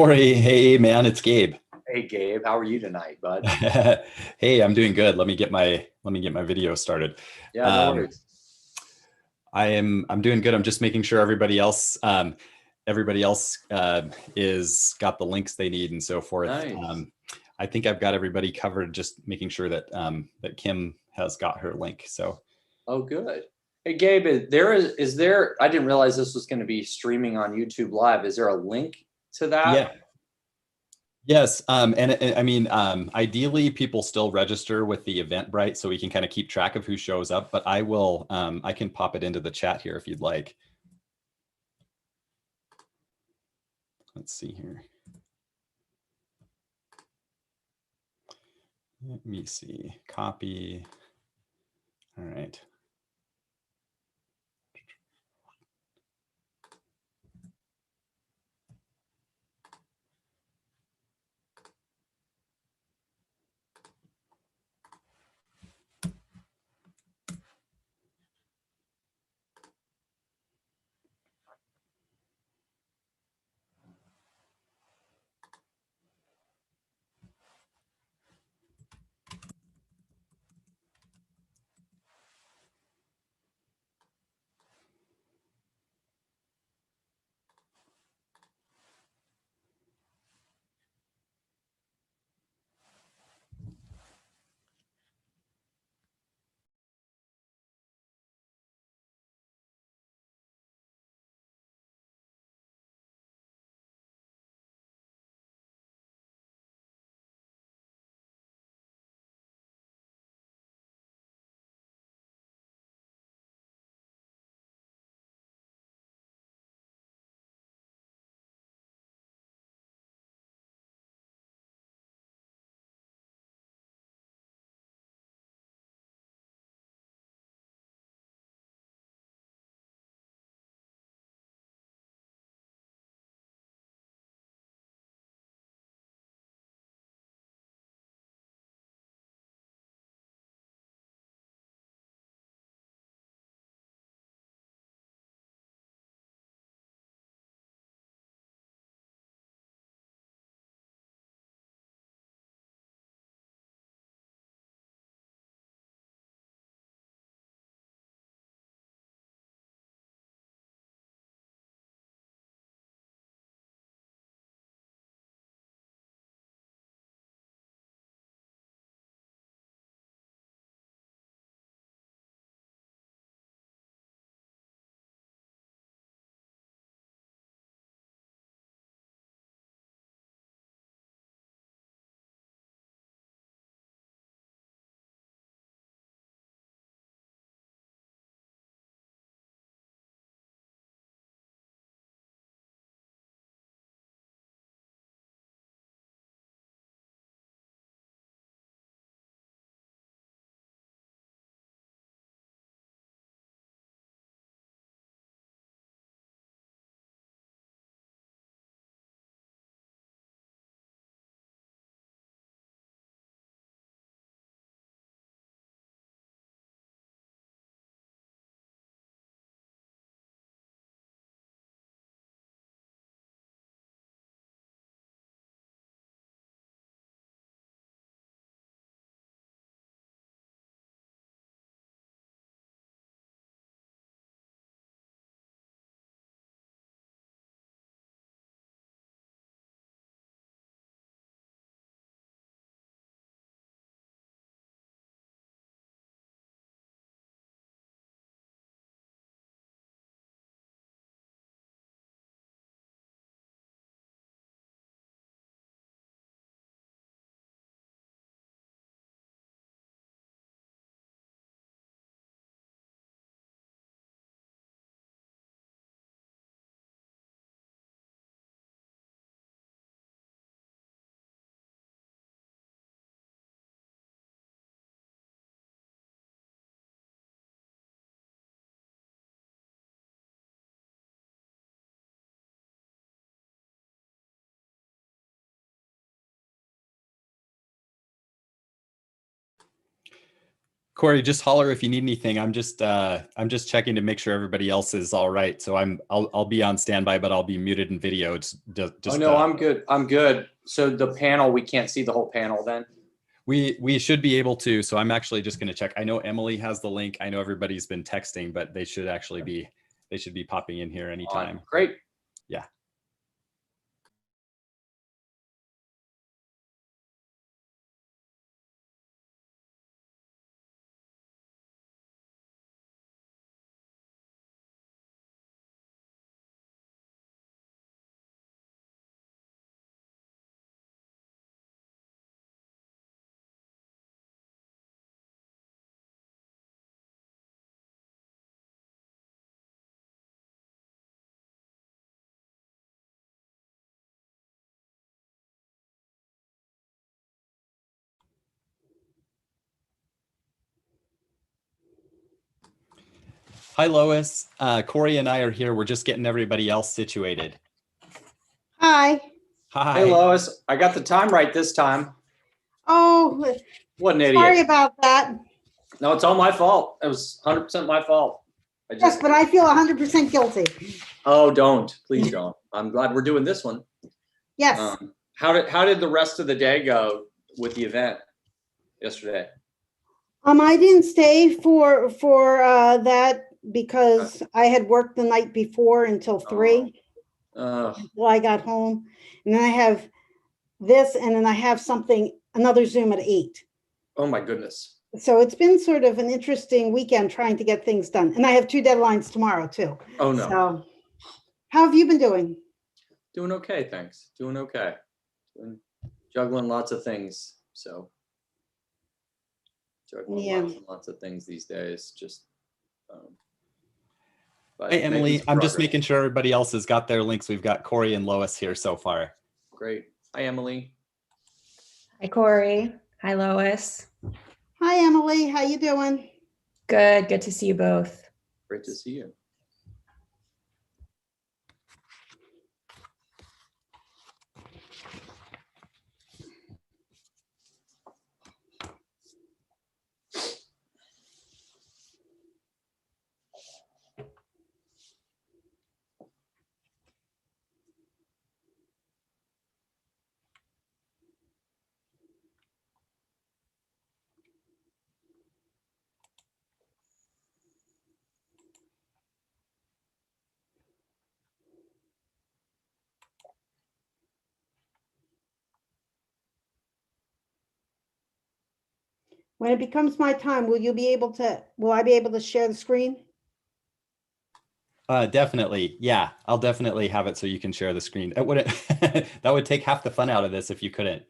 Corey, hey man, it's Gabe. Hey Gabe, how are you tonight, bud? Hey, I'm doing good. Let me get my video started. Yeah, no Um, worries. I'm doing good. I'm just making sure everybody else is got the links they need and so forth. Nice. I think I've got everybody covered. Just making sure that Kim has got her link. So Oh, good. Hey Gabe, is there I didn't realize this was going to be streaming on YouTube Live. Is there a link to that? yeah, yes. And I mean, ideally, people still register with the Eventbrite so we can kind of keep track of who shows up. But I will, I can pop it into the chat here if you'd like. Let's see here. Let me see. Copy. All right. Corey, just holler if you need anything. I'm just checking to make sure everybody else is all right. So I'll be on standby, but I'll be muted in video. It's just Oh no, I'm good. I'm good. So the panel, we can't see the whole panel then? we should be able to. So I'm actually just going to check. I know Emily has the link. I know everybody's been texting, but they should actually be popping in here anytime. Great. Yeah. Hi, Lois. Corey and I are here. We're just getting everybody else situated. Hi. Hi. Hey Lois, I got the time right this time. Oh, What an sorry idiot. about that. No, it's all my fault. It was 100% my fault. Yes, but I feel 100% guilty. Oh, don't. Please don't. I'm glad we're doing this one. Yes. How did the rest of the day go with the event yesterday? I didn't stay for that because I had worked the night before until 3 until I got home. And then I have this, and then I have another Zoom at 8. Oh my goodness. So it's been sort of an interesting weekend trying to get things done. And I have 2 deadlines tomorrow too. Oh no. So how have you been doing? Doing okay, thanks. Doing okay. Juggling lots of things. So juggling lots of things these days. Just hey Emily, I'm just making sure everybody else has got their links. We've got Corey and Lois here so far. Great. Hi Emily. Hi Corey. Hi Lois. Hi Emily, how you doing? Good. Good to see you both. Great to see you. When it becomes my time, will I be able to share the screen? Definitely. Yeah, I'll definitely have it so you can share the screen. That would that would take half the fun out of this if you couldn't.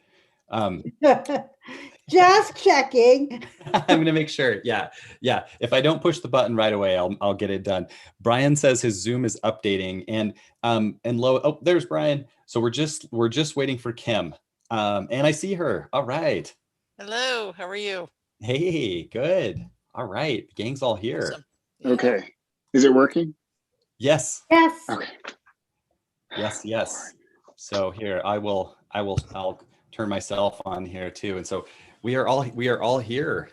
Just checking. I'm going to make sure. Yeah. Yeah. If I don't push the button right away, I'll get it done. Brian says his Zoom is updating oh, there's Brian. So we're just waiting for Kim. And I see her. All right. Hello, how are you? Hey, good. All right. The gang's all here. Awesome. Yeah. Okay. Is it working? Yes. Yes. Okay. Yes. So here I'll turn myself on here too. And so we are all here.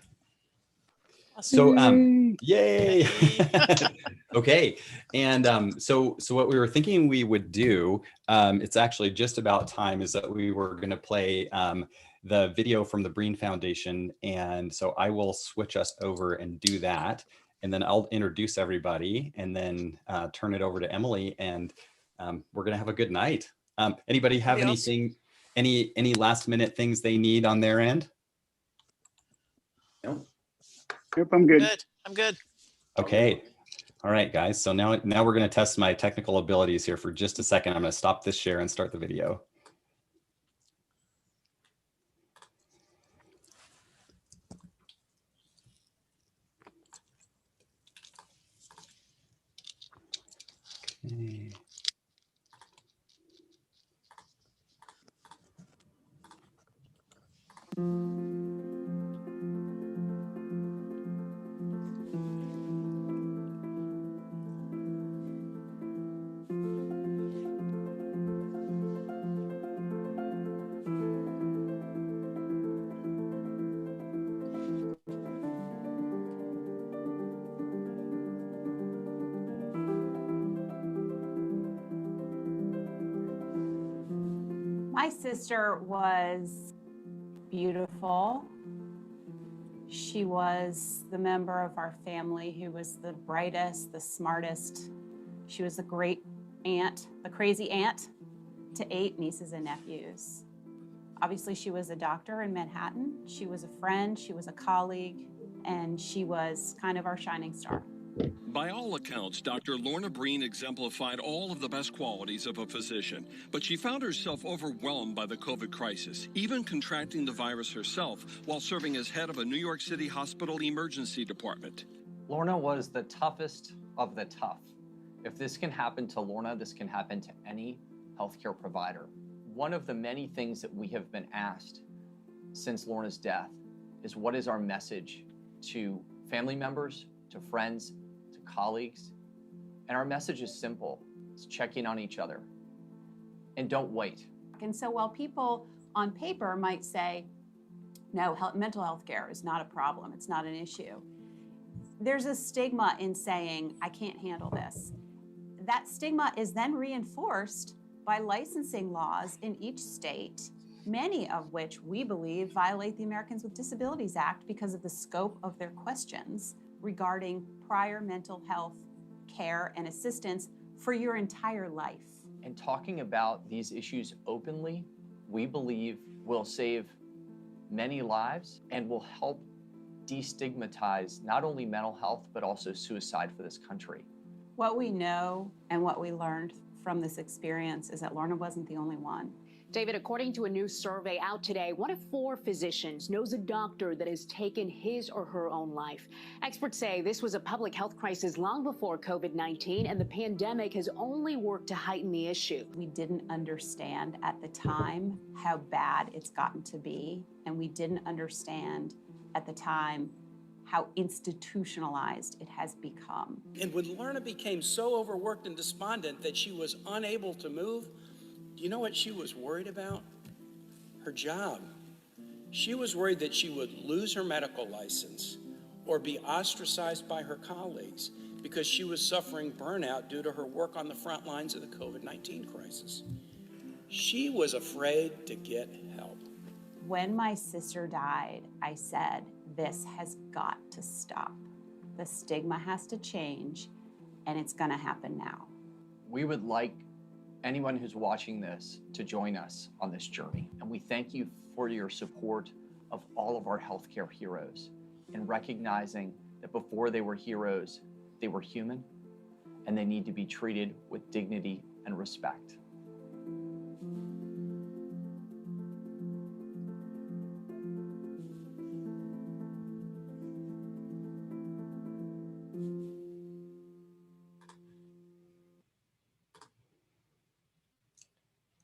So yay. Okay. And so what we were thinking we would do, it's actually just about time, is that we were going to play the video from the Breen Foundation. And so I will switch us over and do that. And then I'll introduce everybody and then turn it over to Emily, and we're going to have a good night. Anybody have anything, any last minute things they need on their end? No. Yep, I'm good. Good. I'm good. Okay. All right, guys. So now we're going to test my technical abilities here for just a second. I'm going to stop this share and start the video. Okay. My sister was beautiful. She was the member of our family who was the brightest, the smartest. She was the great aunt, the crazy aunt to 8 nieces and nephews. Obviously, she was a doctor in Manhattan. She was a friend, she was a colleague, and she was kind of our shining star. By all accounts, Dr. Lorna Breen exemplified all of the best qualities of a physician, but she found herself overwhelmed by the COVID crisis, even contracting the virus herself while serving as head of a New York City hospital emergency department. Lorna was the toughest of the tough. If this can happen to Lorna, this can happen to any healthcare provider. One of the many things that we have been asked since Lorna's death is, what is our message to family members, to friends, to colleagues? And our message is simple. It's checking on each other. And don't wait. And so while people on paper might say, no, mental health care is not a problem, it's not an issue, there's a stigma in saying, I can't handle this. That stigma is then reinforced by licensing laws in each state, many of which we believe violate the Americans with Disabilities Act because of the scope of their questions regarding prior mental health care and assistance for your entire life. And talking about these issues openly, we believe will save many lives and will help destigmatize not only mental health, but also suicide for this country. What we know and what we learned from this experience is that Lorna wasn't the only one. David, according to a new survey out today, 1 of 4 physicians knows a doctor that has taken his or her own life. Experts say this was a public health crisis long before COVID-19, and the pandemic has only worked to heighten the issue. We didn't understand at the time how bad it's gotten to be, and we didn't understand at the time how institutionalized it has become. And when Lorna became so overworked and despondent that she was unable to move, do you know what she was worried about? Her job. She was worried that she would lose her medical license or be ostracized by her colleagues because she was suffering burnout due to her work on the front lines of the COVID-19 crisis. She was afraid to get help. When my sister died, I said, this has got to stop. The stigma has to change, and it's gonna happen now. We would like anyone who's watching this to join us on this journey. And we thank you for your support of all of our healthcare heroes, and recognizing that before they were heroes, they were human, and they need to be treated with dignity and respect.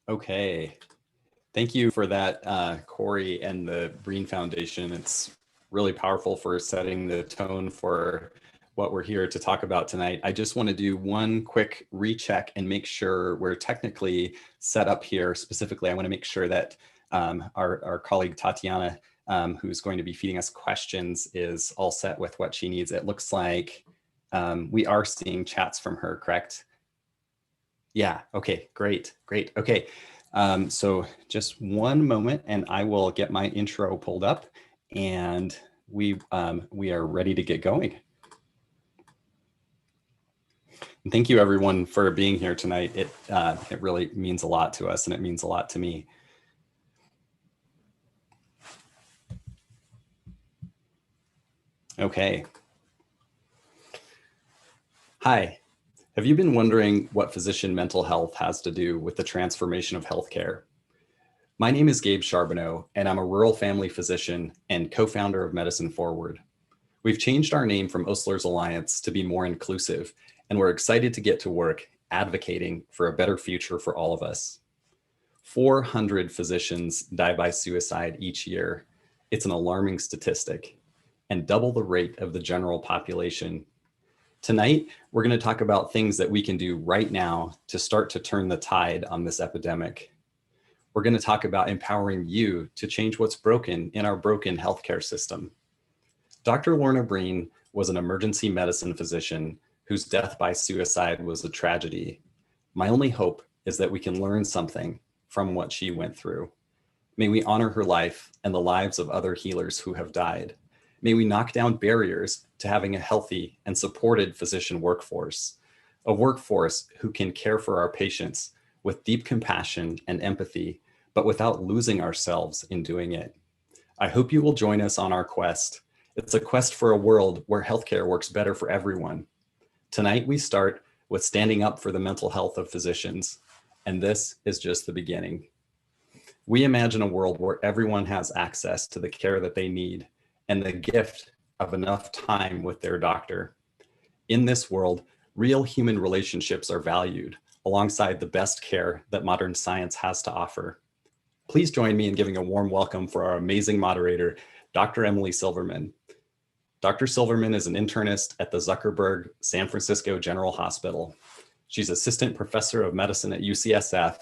Okay. Thank you for that, Corey and the Breen Foundation. It's really powerful for setting the tone for what we're here to talk about tonight. I just want to do one quick recheck and make sure we're technically set up here. Specifically, I want to make sure that our colleague Tatiana, who's going to be feeding us questions, is all set with what she needs. It looks like we are seeing chats from her, correct? Yeah, okay, great. Okay, so just one moment and I will get my intro pulled up, and we are ready to get going. And thank you everyone for being here tonight. It really means a lot to us, and it means a lot to me. Okay. Hi. Have you been wondering what physician mental health has to do with the transformation of healthcare? My name is Gabe Charbonneau, and I'm a rural family physician and co-founder of Medicine Forward. We've changed our name from Osler's Alliance to be more inclusive, and we're excited to get to work advocating for a better future for all of us. 400 physicians die by suicide each year. It's an alarming statistic, and double the rate of the general population. Tonight, we're going to talk about things that we can do right now to start to turn the tide on this epidemic. We're going to talk about empowering you to change what's broken in our broken healthcare system. Dr. Lorna Breen was an emergency medicine physician whose death by suicide was a tragedy. My only hope is that we can learn something from what she went through. May we honor her life and the lives of other healers who have died. May we knock down barriers to having a healthy and supported physician workforce, a workforce who can care for our patients with deep compassion and empathy, but without losing ourselves in doing it. I hope you will join us on our quest. It's a quest for a world where healthcare works better for everyone. Tonight, we start with standing up for the mental health of physicians, and this is just the beginning. We imagine a world where everyone has access to the care that they need and the gift of enough time with their doctor. In this world, real human relationships are valued alongside the best care that modern science has to offer. Please join me in giving a warm welcome for our amazing moderator, Dr. Emily Silverman. Dr. Silverman is an internist at the Zuckerberg San Francisco General Hospital. She's assistant professor of medicine at UCSF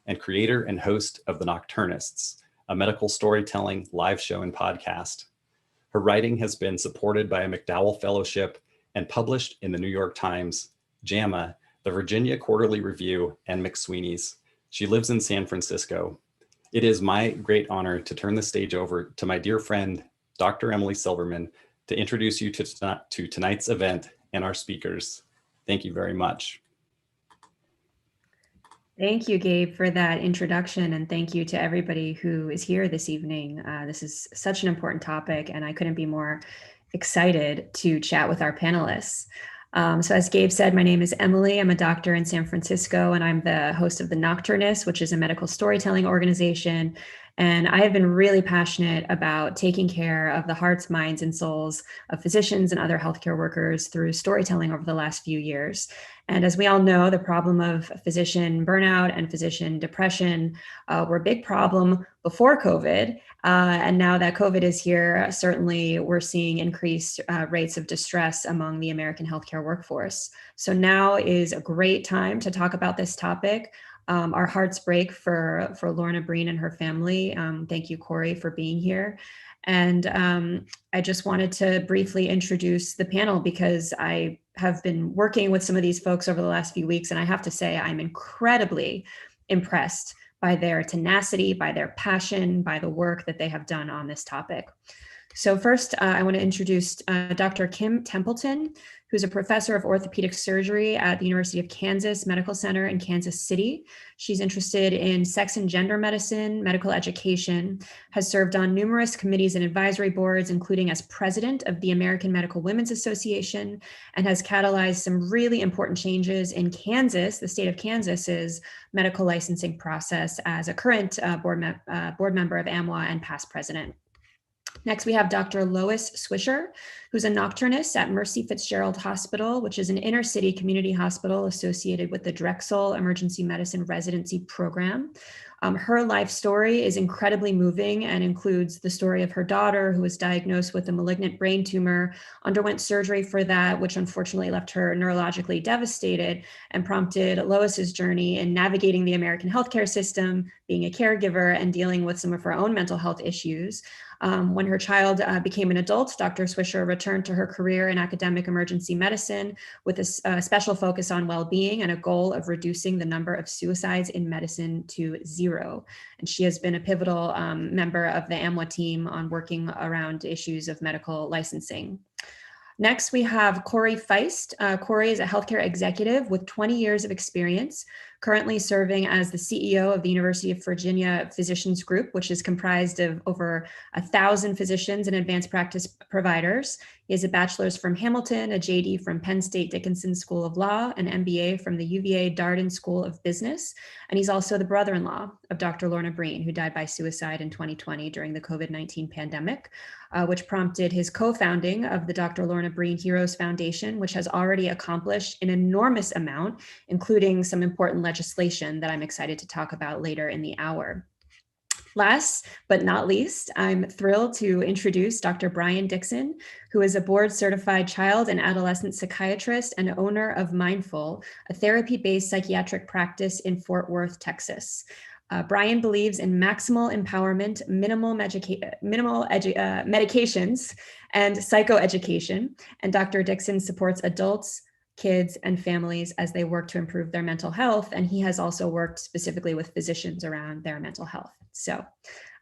and creator and host of The Nocturnists, a medical storytelling live show and podcast. Her writing has been supported by a McDowell Fellowship and published in the New York Times, JAMA, the Virginia Quarterly Review, and McSweeney's. She lives in San Francisco. It is my great honor to turn the stage over to my dear friend, Dr. Emily Silverman, to introduce you to tonight's event and our speakers. Thank you very much. Thank you, Gabe, for that introduction, and thank you to everybody who is here this evening. This is such an important topic, and I couldn't be more excited to chat with our panelists. So as Gabe said, my name is Emily. I'm a doctor in San Francisco, and I'm the host of The Nocturnists, which is a medical storytelling organization. And I have been really passionate about taking care of the hearts, minds, and souls of physicians and other healthcare workers through storytelling over the last few years. And as we all know, the problem of physician burnout and physician depression were a big problem before COVID. And now that COVID is here, certainly we're seeing increased rates of distress among the American healthcare workforce. So now is a great time to talk about this topic. Our hearts break for Lorna Breen and her family. Thank you, Corey, for being here. And I just wanted to briefly introduce the panel because I have been working with some of these folks over the last few weeks, and I have to say I'm incredibly impressed by their tenacity, by their passion, by the work that they have done on this topic. So first, I want to introduce Dr. Kim Templeton, who's a professor of orthopedic surgery at the University of Kansas Medical Center in Kansas City. She's interested in sex and gender medicine, medical education, has served on numerous committees and advisory boards, including as president of the American Medical Women's Association, and has catalyzed some really important changes in Kansas, the state of Kansas's medical licensing process as a current board member of AMWA and past president. Next, we have Dr. Lois Swisher, who's a nocturnist at Mercy Fitzgerald Hospital, which is an inner city community hospital associated with the Drexel Emergency Medicine Residency Program. Her life story is incredibly moving and includes the story of her daughter, who was diagnosed with a malignant brain tumor, underwent surgery for that, which unfortunately left her neurologically devastated, and prompted Lois's journey in navigating the American healthcare system, being a caregiver, and dealing with some of her own mental health issues. When her child became an adult, Dr. Swisher returned to her career in academic emergency medicine with a special focus on well-being and a goal of reducing the number of suicides in medicine to 0. And she has been a pivotal member of the AMWA team on working around issues of medical licensing. Next, we have Corey Feist. Corey is a healthcare executive with 20 years of experience, currently serving as the CEO of the University of Virginia Physicians Group, which is comprised of over 1,000 physicians and advanced practice providers. He has a bachelor's from Hamilton, a JD from Penn State Dickinson School of Law, an MBA from the UVA Darden School of Business, and he's also the brother-in-law of Dr. Lorna Breen, who died by suicide in 2020 during the COVID-19 pandemic, which prompted his co-founding of the Dr. Lorna Breen Heroes Foundation, which has already accomplished an enormous amount, including some important legislation that I'm excited to talk about later in the hour. Last but not least, I'm thrilled to introduce Dr. Brian Dixon, who is a board-certified child and adolescent psychiatrist and owner of Mindful, a therapy-based psychiatric practice in Fort Worth, Texas. Brian believes in maximal empowerment, minimal medications, and psychoeducation, and Dr. Dixon supports adults, kids, and families as they work to improve their mental health. And he has also worked specifically with physicians around their mental health. So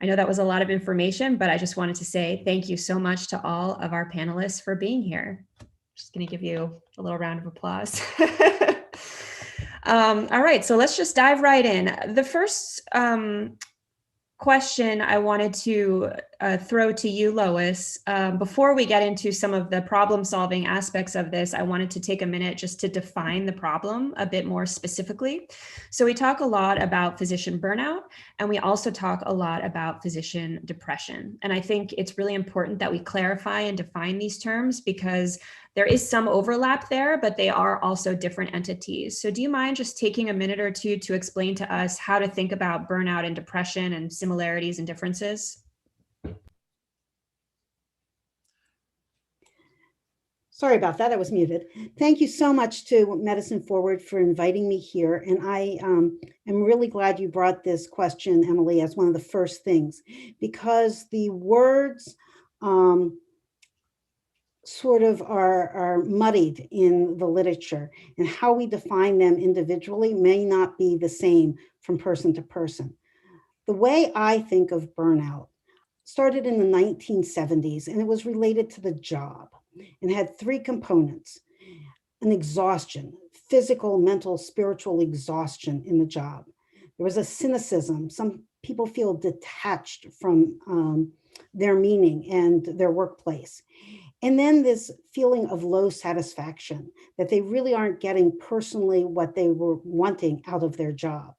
I know that was a lot of information, but I just wanted to say thank you so much to all of our panelists for being here. Just going to give you a little round of applause. All right, so let's just dive right in. The first question I wanted to throw to you, Lois. Before we get into some of the problem-solving aspects of this, I wanted to take a minute just to define the problem a bit more specifically. So we talk a lot about physician burnout, and we also talk a lot about physician depression. And I think it's really important that we clarify and define these terms because there is some overlap there, but they are also different entities. So do you mind just taking a minute or two to explain to us how to think about burnout and depression and similarities and differences? Sorry about that, I was muted. Thank you so much to Medicine Forward for inviting me here. And I am really glad you brought this question, Emily, as one of the first things, because the words sort of are muddied in the literature, and how we define them individually may not be the same from person to person. The way I think of burnout started in the 1970s, and it was related to the job and had three components: an exhaustion, physical, mental, spiritual exhaustion in the job. There was a cynicism. Some people feel detached from their meaning and their workplace. And then this feeling of low satisfaction, that they really aren't getting personally what they were wanting out of their job.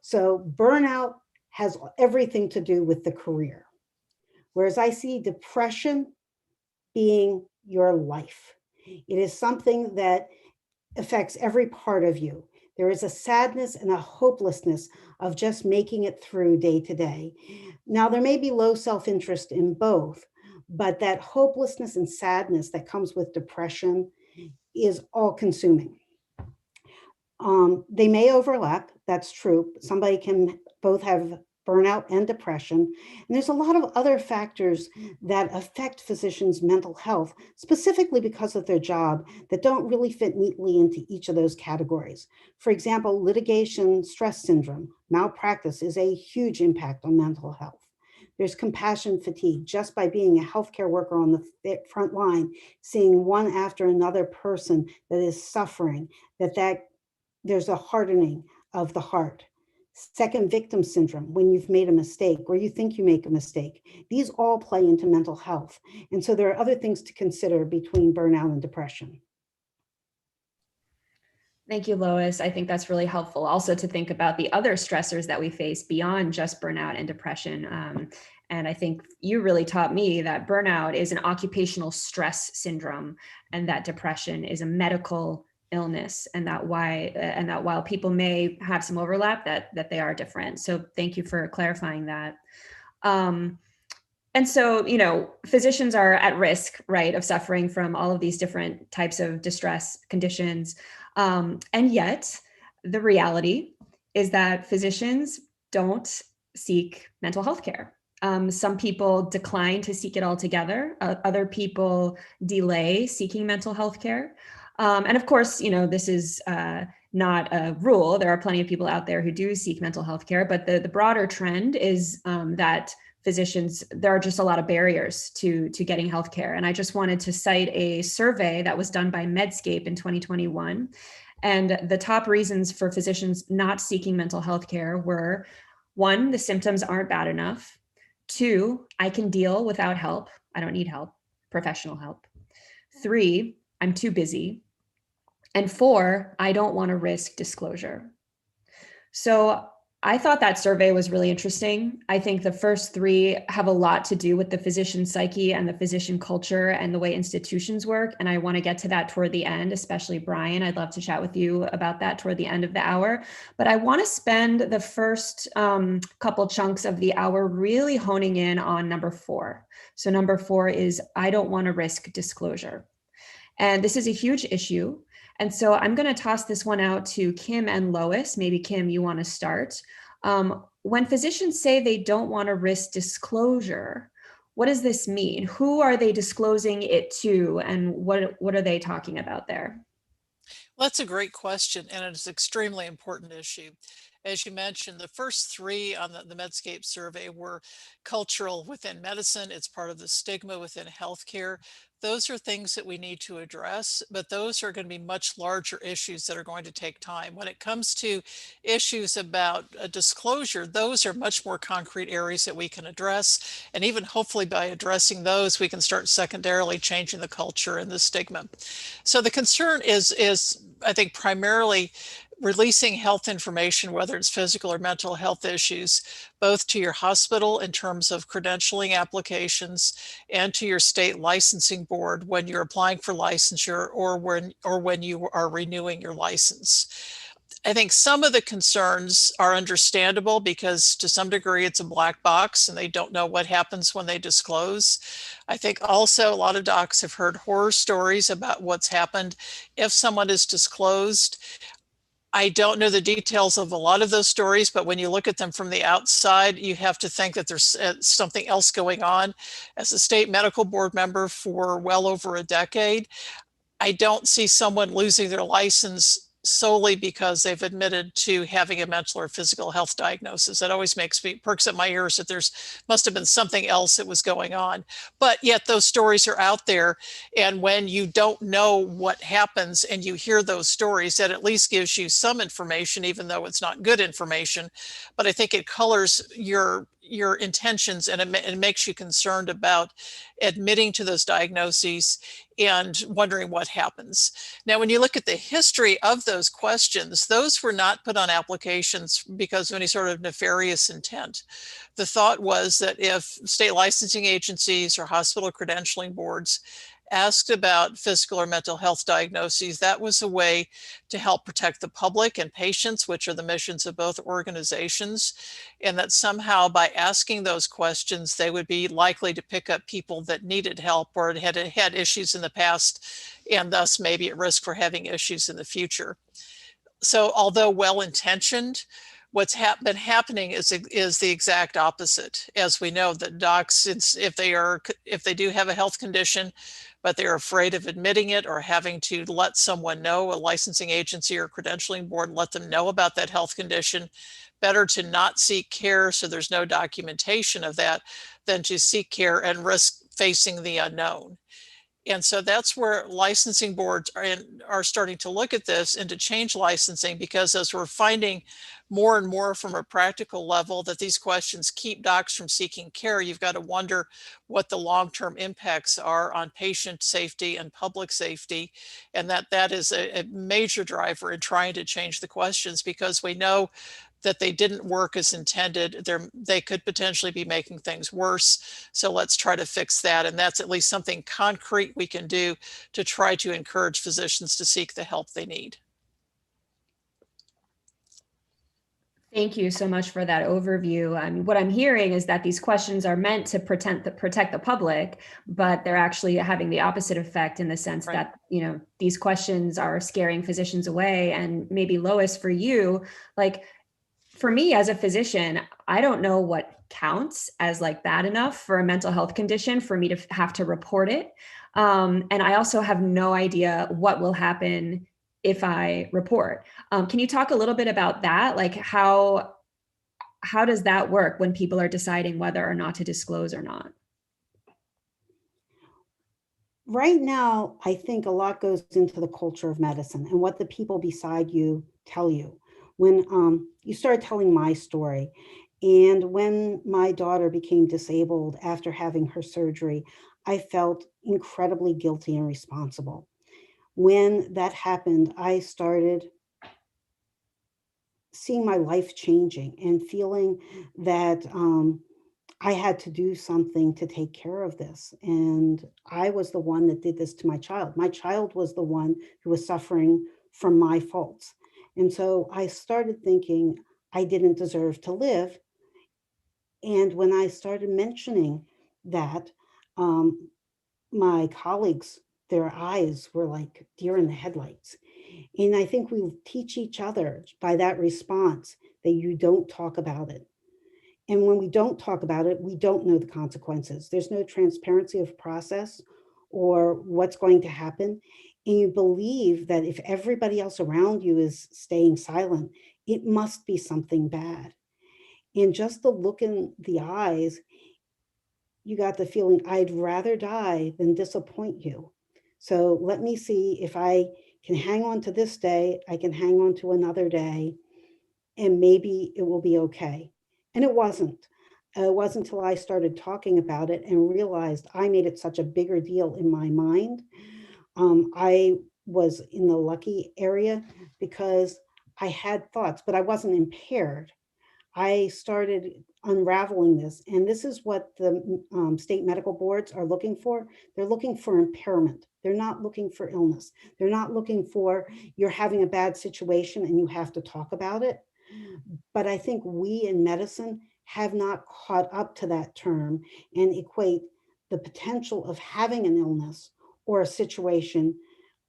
So burnout has everything to do with the career. Whereas I see depression being your life. It is something that affects every part of you. There is a sadness and a hopelessness of just making it through day to day. Now, there may be low self-interest in both, but that hopelessness and sadness that comes with depression is all consuming. They may overlap, that's true. Somebody can both have burnout and depression. And there's a lot of other factors that affect physicians' mental health, specifically because of their job, that don't really fit neatly into each of those categories. For example, litigation stress syndrome, malpractice is a huge impact on mental health. There's compassion fatigue, just by being a healthcare worker on the front line, seeing one after another person that is suffering, that there's a hardening of the heart. Second victim syndrome, when you've made a mistake or you think you make a mistake. These all play into mental health. And so there are other things to consider between burnout and depression. Thank you, Lois. I think that's really helpful also to think about the other stressors that we face beyond just burnout and depression. And I think you really taught me that burnout is an occupational stress syndrome and that depression is a medical illness, and that while people may have some overlap, that they are different. So thank you for clarifying that. And so, physicians are at risk, right, of suffering from all of these different types of distress conditions. And yet the reality is that physicians don't seek mental health care. Some people decline to seek it altogether. Other people delay seeking mental health care. And of course, this is not a rule. There are plenty of people out there who do seek mental health care, but the broader trend is that physicians, there are just a lot of barriers to getting healthcare. And I just wanted to cite a survey that was done by Medscape in 2021. And the top reasons for physicians not seeking mental health care were: 1, the symptoms aren't bad enough; 2, I can deal without help. I don't need help, professional help; 3, I'm too busy; and 4, I don't want to risk disclosure. So I thought that survey was really interesting. I think the first 3 have a lot to do with the physician psyche and the physician culture and the way institutions work. And I want to get to that toward the end, especially Brian. I'd love to chat with you about that toward the end of the hour. But I want to spend the first couple chunks of the hour really honing in on number 4. So number 4 is, I don't want to risk disclosure. And this is a huge issue. And so I'm going to toss this one out to Kim and Lois. Maybe Kim, you want to start. When physicians say they don't want to risk disclosure, what does this mean? Who are they disclosing it to, and what are they talking about there? Well, that's a great question, and it's an extremely important issue. As you mentioned, the first three on the Medscape survey were cultural within medicine. It's part of the stigma within healthcare. Those are things that we need to address, but those are going to be much larger issues that are going to take time. When it comes to issues about disclosure, those are much more concrete areas that we can address. And even hopefully by addressing those, we can start secondarily changing the culture and the stigma. So the concern is I think primarily releasing health information, whether it's physical or mental health issues, both to your hospital in terms of credentialing applications and to your state licensing board when you're applying for licensure or when you are renewing your license. I think some of the concerns are understandable because to some degree it's a black box and they don't know what happens when they disclose. I think also a lot of docs have heard horror stories about what's happened if someone is disclosed. I don't know the details of a lot of those stories, but when you look at them from the outside, you have to think that there's something else going on. As a state medical board member for well over a decade, I don't see someone losing their license solely because they've admitted to having a mental or physical health diagnosis. That always perks up my ears that there's must have been something else that was going on. But yet those stories are out there. And when you don't know what happens and you hear those stories, that at least gives you some information, even though it's not good information. But I think it colors your intentions and it makes you concerned about admitting to those diagnoses and wondering what happens. Now, when you look at the history of those questions, those were not put on applications because of any sort of nefarious intent. The thought was that if state licensing agencies or hospital credentialing boards asked about physical or mental health diagnoses, that was a way to help protect the public and patients, which are the missions of both organizations, and that somehow by asking those questions, they would be likely to pick up people that needed help or had had issues in the past and thus maybe at risk for having issues in the future. So although well-intentioned, what's been happening is the exact opposite. As we know that docs, if they do have a health condition, but they're afraid of admitting it or having to let someone know, a licensing agency or credentialing board, let them know about that health condition, better to not seek care so there's no documentation of that than to seek care and risk facing the unknown. And so that's where licensing boards are starting to look at this and to change licensing, because as we're finding more and more from a practical level that these questions keep docs from seeking care, you've got to wonder what the long-term impacts are on patient safety and public safety. And that is a major driver in trying to change the questions, because we know that they didn't work as intended. They could potentially be making things worse. So let's try to fix that. And that's at least something concrete we can do to try to encourage physicians to seek the help they need. Thank you so much for that overview. What I'm hearing is that these questions are meant to protect the public, but they're actually having the opposite effect in the sense Right. that, these questions are scaring physicians away. And maybe Lois, for you, like, for me as a physician, I don't know what counts as like bad enough for a mental health condition for me to have to report it. And I also have no idea what will happen if I report. Can you talk a little bit about that? Like how does that work when people are deciding whether or not to disclose or not? Right now, I think a lot goes into the culture of medicine and what the people beside you tell you. When you started telling my story, and when my daughter became disabled after having her surgery, I felt incredibly guilty and responsible. When that happened, I started seeing my life changing and feeling that I had to do something to take care of this. And I was the one that did this to my child. My child was the one who was suffering from my faults. And so I started thinking I didn't deserve to live. And when I started mentioning that, my colleagues, their eyes were like deer in the headlights. And I think we teach each other by that response that you don't talk about it. And when we don't talk about it, we don't know the consequences. There's no transparency of process or what's going to happen. and you believe that if everybody else around you is staying silent, it must be something bad. And just the look in the eyes, you got the feeling, I'd rather die than disappoint you. So let me see if I can hang on to this day, I can hang on to another day, and maybe it will be okay. And it wasn't. It wasn't until I started talking about it and realized I made it such a bigger deal in my mind. I was in the lucky area because I had thoughts, but I wasn't impaired. I started unraveling this, and this is what the state medical boards are looking for. They're looking for impairment. They're not looking for illness. They're not looking for you're having a bad situation and you have to talk about it. But I think we in medicine have not caught up to that term and equate the potential of having an illness or a situation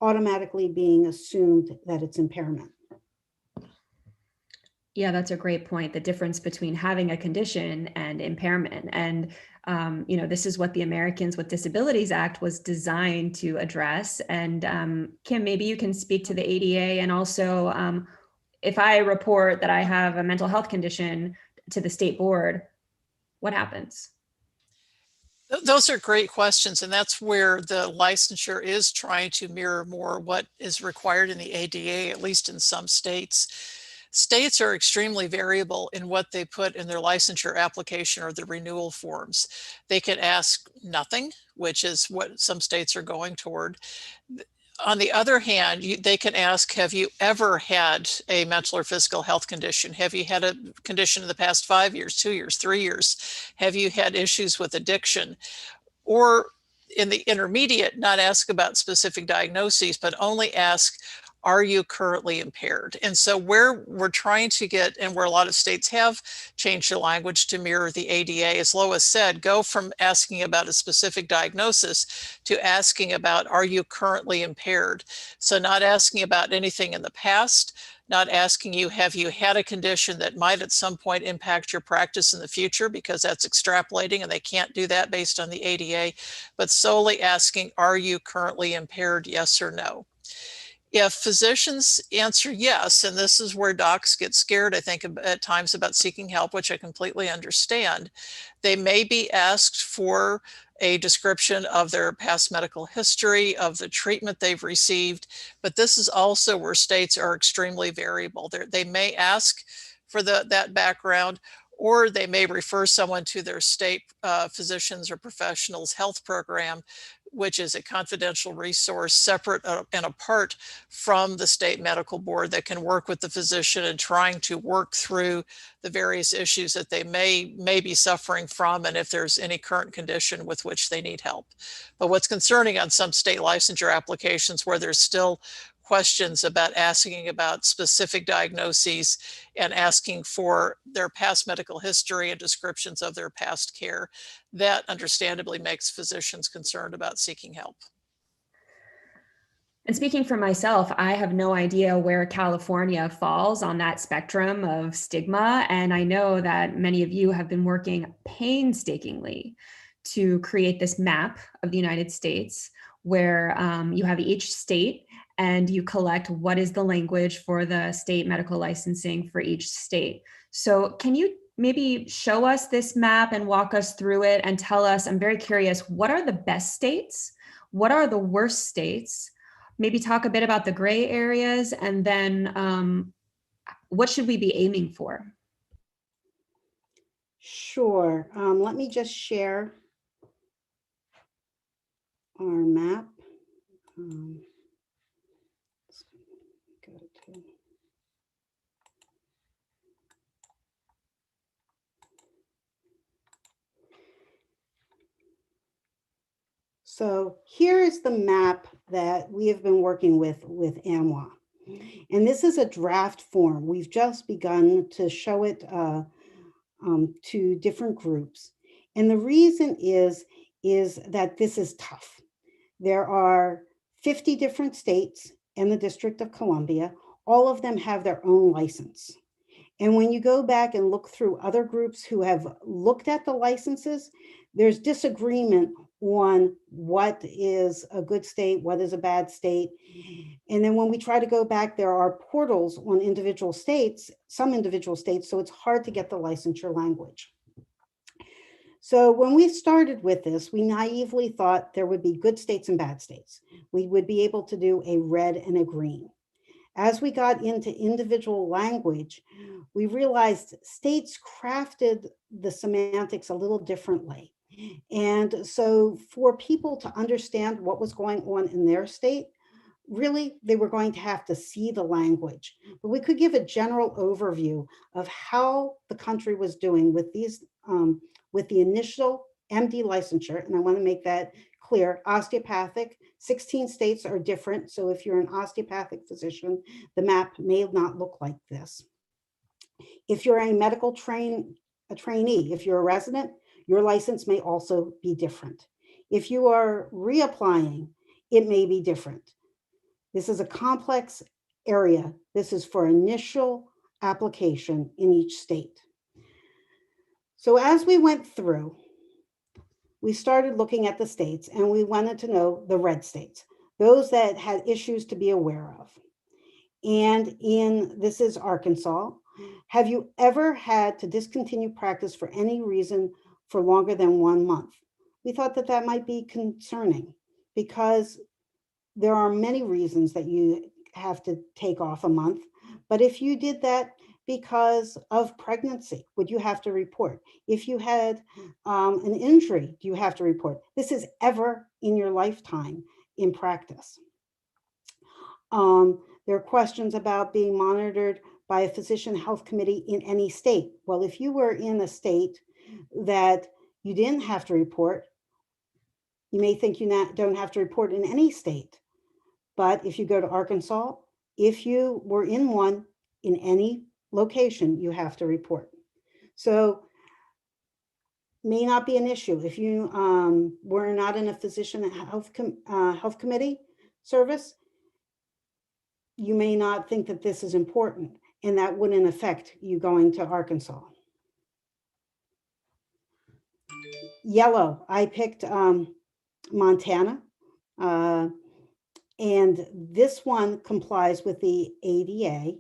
automatically being assumed that it's impairment. Yeah, that's a great point. The difference between having a condition and impairment. And, this is what the Americans with Disabilities Act was designed to address. And Kim, maybe you can speak to the ADA, and also if I report that I have a mental health condition to the state board, what happens? Those are great questions, and that's where the licensure is trying to mirror more what is required in the ADA, at least in some states. States are extremely variable in what they put in their licensure application or the renewal forms. They could ask nothing, which is what some states are going toward. On the other hand, they can ask, have you ever had a mental or physical health condition? Have you had a condition in the past 5 years, 2 years, 3 years? Have you had issues with addiction? Or in the intermediate, not ask about specific diagnoses, but only ask, are you currently impaired? And so where we're trying to get, and where a lot of states have changed the language to mirror the ADA, as Lois said, go from asking about a specific diagnosis to asking about, are you currently impaired? So not asking about anything in the past, not asking you, have you had a condition that might at some point impact your practice in the future, because that's extrapolating and they can't do that based on the ADA, but solely asking, are you currently impaired, yes or no? If physicians answer yes, and this is where docs get scared, I think, at times about seeking help, which I completely understand, they may be asked for a description of their past medical history, of the treatment they've received, but this is also where states are extremely variable. They may ask for that background, or they may refer someone to their state physicians or professionals health program, which is a confidential resource separate and apart from the state medical board that can work with the physician in trying to work through the various issues that they may be suffering from, and if there's any current condition with which they need help. But what's concerning on some state licensure applications where there's still questions about asking about specific diagnoses and asking for their past medical history and descriptions of their past care, that understandably makes physicians concerned about seeking help. And speaking for myself, I have no idea where California falls on that spectrum of stigma. And I know that many of you have been working painstakingly to create this map of the United States where you have each state and you collect what is the language for the state medical licensing for each state. So can you maybe show us this map and walk us through it and tell us, I'm very curious, what are the best states? What are the worst states? Maybe talk a bit about the gray areas, and then what should we be aiming for? Sure. Let me just share our map. Go to. So here is the map that we have been working with AMWA. And this is a draft form. We've just begun to show it to different groups. And the reason is that this is tough. There are 50 different states and the District of Columbia. All of them have their own license. And when you go back and look through other groups who have looked at the licenses, there's disagreement on what is a good state, what is a bad state. And then when we try to go back, there are portals on individual states, some individual states, so it's hard to get the licensure language. So when we started with this, we naively thought there would be good states and bad states. We would be able to do a red and a green. As we got into individual language, we realized states crafted the semantics a little differently. And so for people to understand what was going on in their state, really, they were going to have to see the language. But we could give a general overview of how the country was doing with these, with the initial MD licensure. And I want to make that clear. Osteopathic, 16 states are different. So if you're an osteopathic physician, the map may not look like this. If you're a medical trainee, if you're a resident, your license may also be different. If you are reapplying, it may be different. This is a complex area. This is for initial application in each state. So as we went through, we started looking at the states and we wanted to know the red states, those that had issues to be aware of. And this is Arkansas. Have you ever had to discontinue practice for any reason for longer than 1 month? We thought that that might be concerning because there are many reasons that you have to take off a month. But if you did that because of pregnancy, would you have to report? If you had an injury, do you have to report? This is ever in your lifetime in practice. There are questions about being monitored by a physician health committee in any state. Well, if you were in a state that you didn't have to report, you may think you don't have to report in any state. But if you go to Arkansas, if you were in one in any location, you have to report. So may not be an issue. If you were not in a physician health committee service, you may not think that this is important, and that wouldn't affect you going to Arkansas. Yellow, I picked Montana. And this one complies with the ADA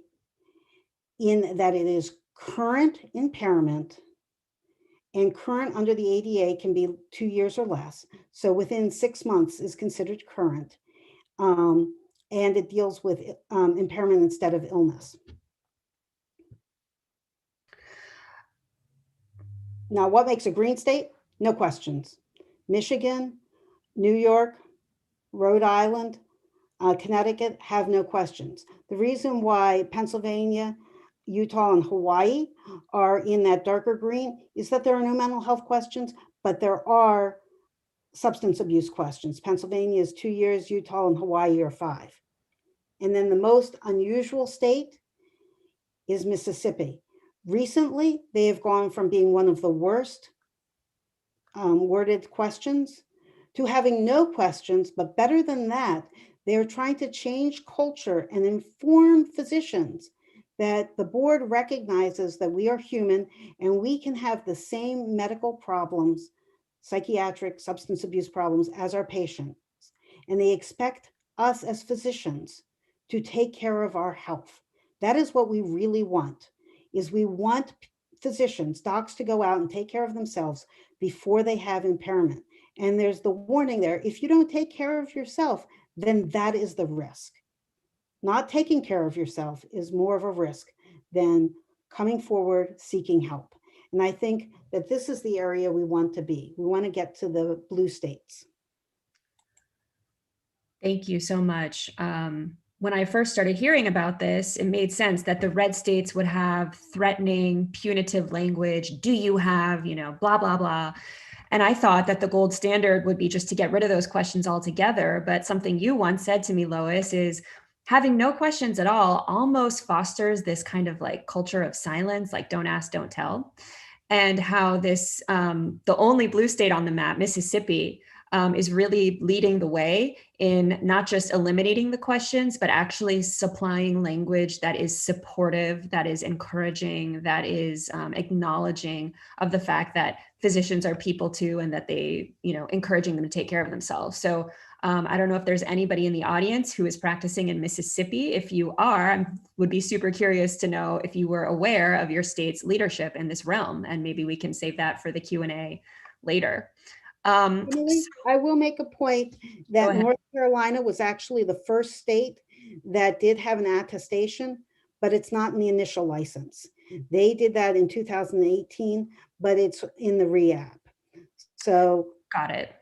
in that it is current impairment, and current under the ADA can be 2 years or less. So within 6 months is considered current. And it deals with impairment instead of illness. Now, what makes a green state? No questions. Michigan, New York, Rhode Island, Connecticut have no questions. The reason why Pennsylvania, Utah, and Hawaii are in that darker green is that there are no mental health questions, but there are substance abuse questions. Pennsylvania is 2 years, Utah and Hawaii are 5. And then the most unusual state is Mississippi. Recently, they have gone from being one of the worst worded questions to having no questions, but better than that, they're trying to change culture and inform physicians that the board recognizes that we are human and we can have the same medical problems, psychiatric, substance abuse problems as our patients. And they expect us as physicians to take care of our health. That is what we really want, is we want physicians, docs to go out and take care of themselves before they have impairment. And there's the warning there, if you don't take care of yourself, then that is the risk. Not taking care of yourself is more of a risk than coming forward seeking help. And I think that this is the area we want to be. We want to get to the blue states. Thank you so much. When I first started hearing about this, it made sense that the red states would have threatening, punitive language. Do you have, blah, blah, blah. And I thought that the gold standard would be just to get rid of those questions altogether. But something you once said to me, Lois, is having no questions at all almost fosters this kind of like culture of silence, like don't ask, don't tell. And how this, the only blue state on the map, Mississippi, is really leading the way in not just eliminating the questions, but actually supplying language that is supportive, that is encouraging, that is acknowledging of the fact that physicians are people too, and that they, encouraging them to take care of themselves. So I don't know if there's anybody in the audience who is practicing in Mississippi. If you are, I would be super curious to know if you were aware of your state's leadership in this realm, and maybe we can save that for the Q&A later. Emily, I will make a point that North Carolina was actually the first state that did have an attestation, but it's not in the initial license. They did that in 2018, but it's in the re-app. So got it.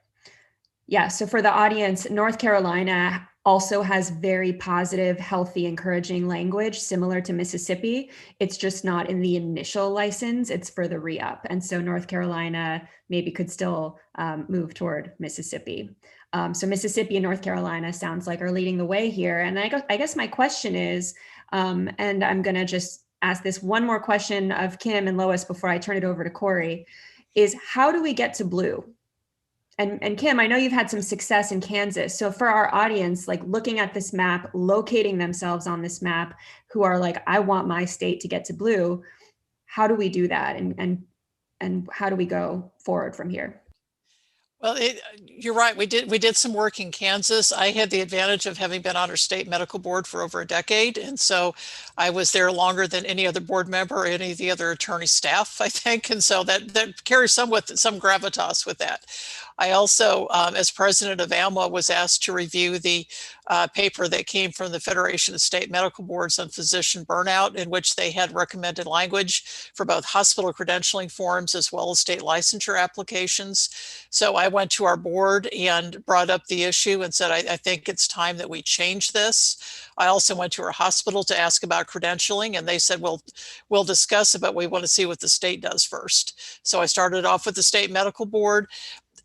Yeah, so for the audience, North Carolina also has very positive, healthy, encouraging language similar to Mississippi. It's just not in the initial license, it's for the re-up. And so North Carolina maybe could still move toward Mississippi. So Mississippi and North Carolina sounds like are leading the way here. And I guess my question is, and I'm gonna just ask this one more question of Kim and Lois before I turn it over to Corey, is how do we get to blue? And Kim, I know you've had some success in Kansas. So for our audience, like looking at this map, locating themselves on this map, who are like, I want my state to get to blue, how do we do that? And how do we go forward from here? Well, you're right. We did some work in Kansas. I had the advantage of having been on our state medical board for over a decade. And so I was there longer than any other board member or any of the other attorney staff, I think. And so that carries some gravitas with that. I also, as president of AMWA, was asked to review the paper that came from the Federation of State Medical Boards on physician burnout, in which they had recommended language for both hospital credentialing forms as well as state licensure applications. So I went to our board and brought up the issue and said, I think it's time that we change this. I also went to our hospital to ask about credentialing, and they said, well, we'll discuss it, but we want to see what the state does first. So I started off with the state medical board.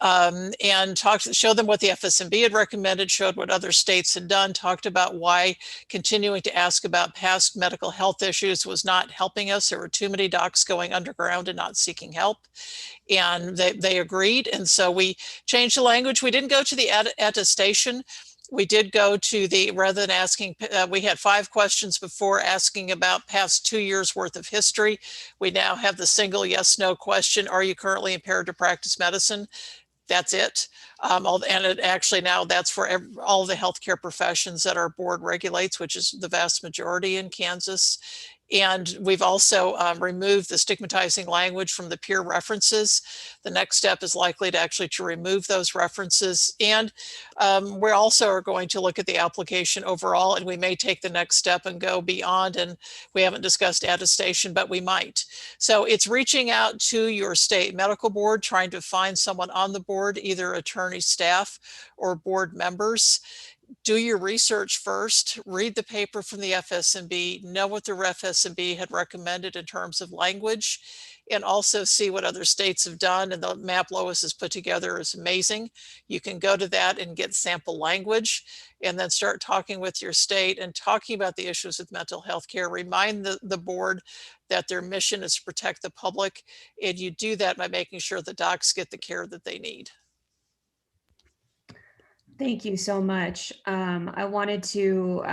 And showed them what the FSMB had recommended, showed what other states had done, talked about why continuing to ask about past medical health issues was not helping us. There were too many docs going underground and not seeking help. And they agreed. And so we changed the language. We didn't go to the attestation. We did go to rather than asking, we had 5 questions before asking about past 2 years worth of history. We now have the single yes, no question. Are you currently impaired to practice medicine? That's it. And it actually now that's for all the healthcare professions that our board regulates, which is the vast majority in Kansas. And we've also removed the stigmatizing language from the peer references. The next step is likely to remove those references. And we also are going to look at the application overall, and we may take the next step and go beyond. And we haven't discussed attestation, but we might. So it's reaching out to your state medical board, trying to find someone on the board, either attorney staff or board members. Do your research first, read the paper from the FSMB, know what the FSMB had recommended in terms of language, and also see what other states have done. And the map Lois has put together is amazing. You can go to that and get sample language and then start talking with your state and talking about the issues with mental health care. Remind the board that their mission is to protect the public. And you do that by making sure the docs get the care that they need. Thank you so much. I wanted to,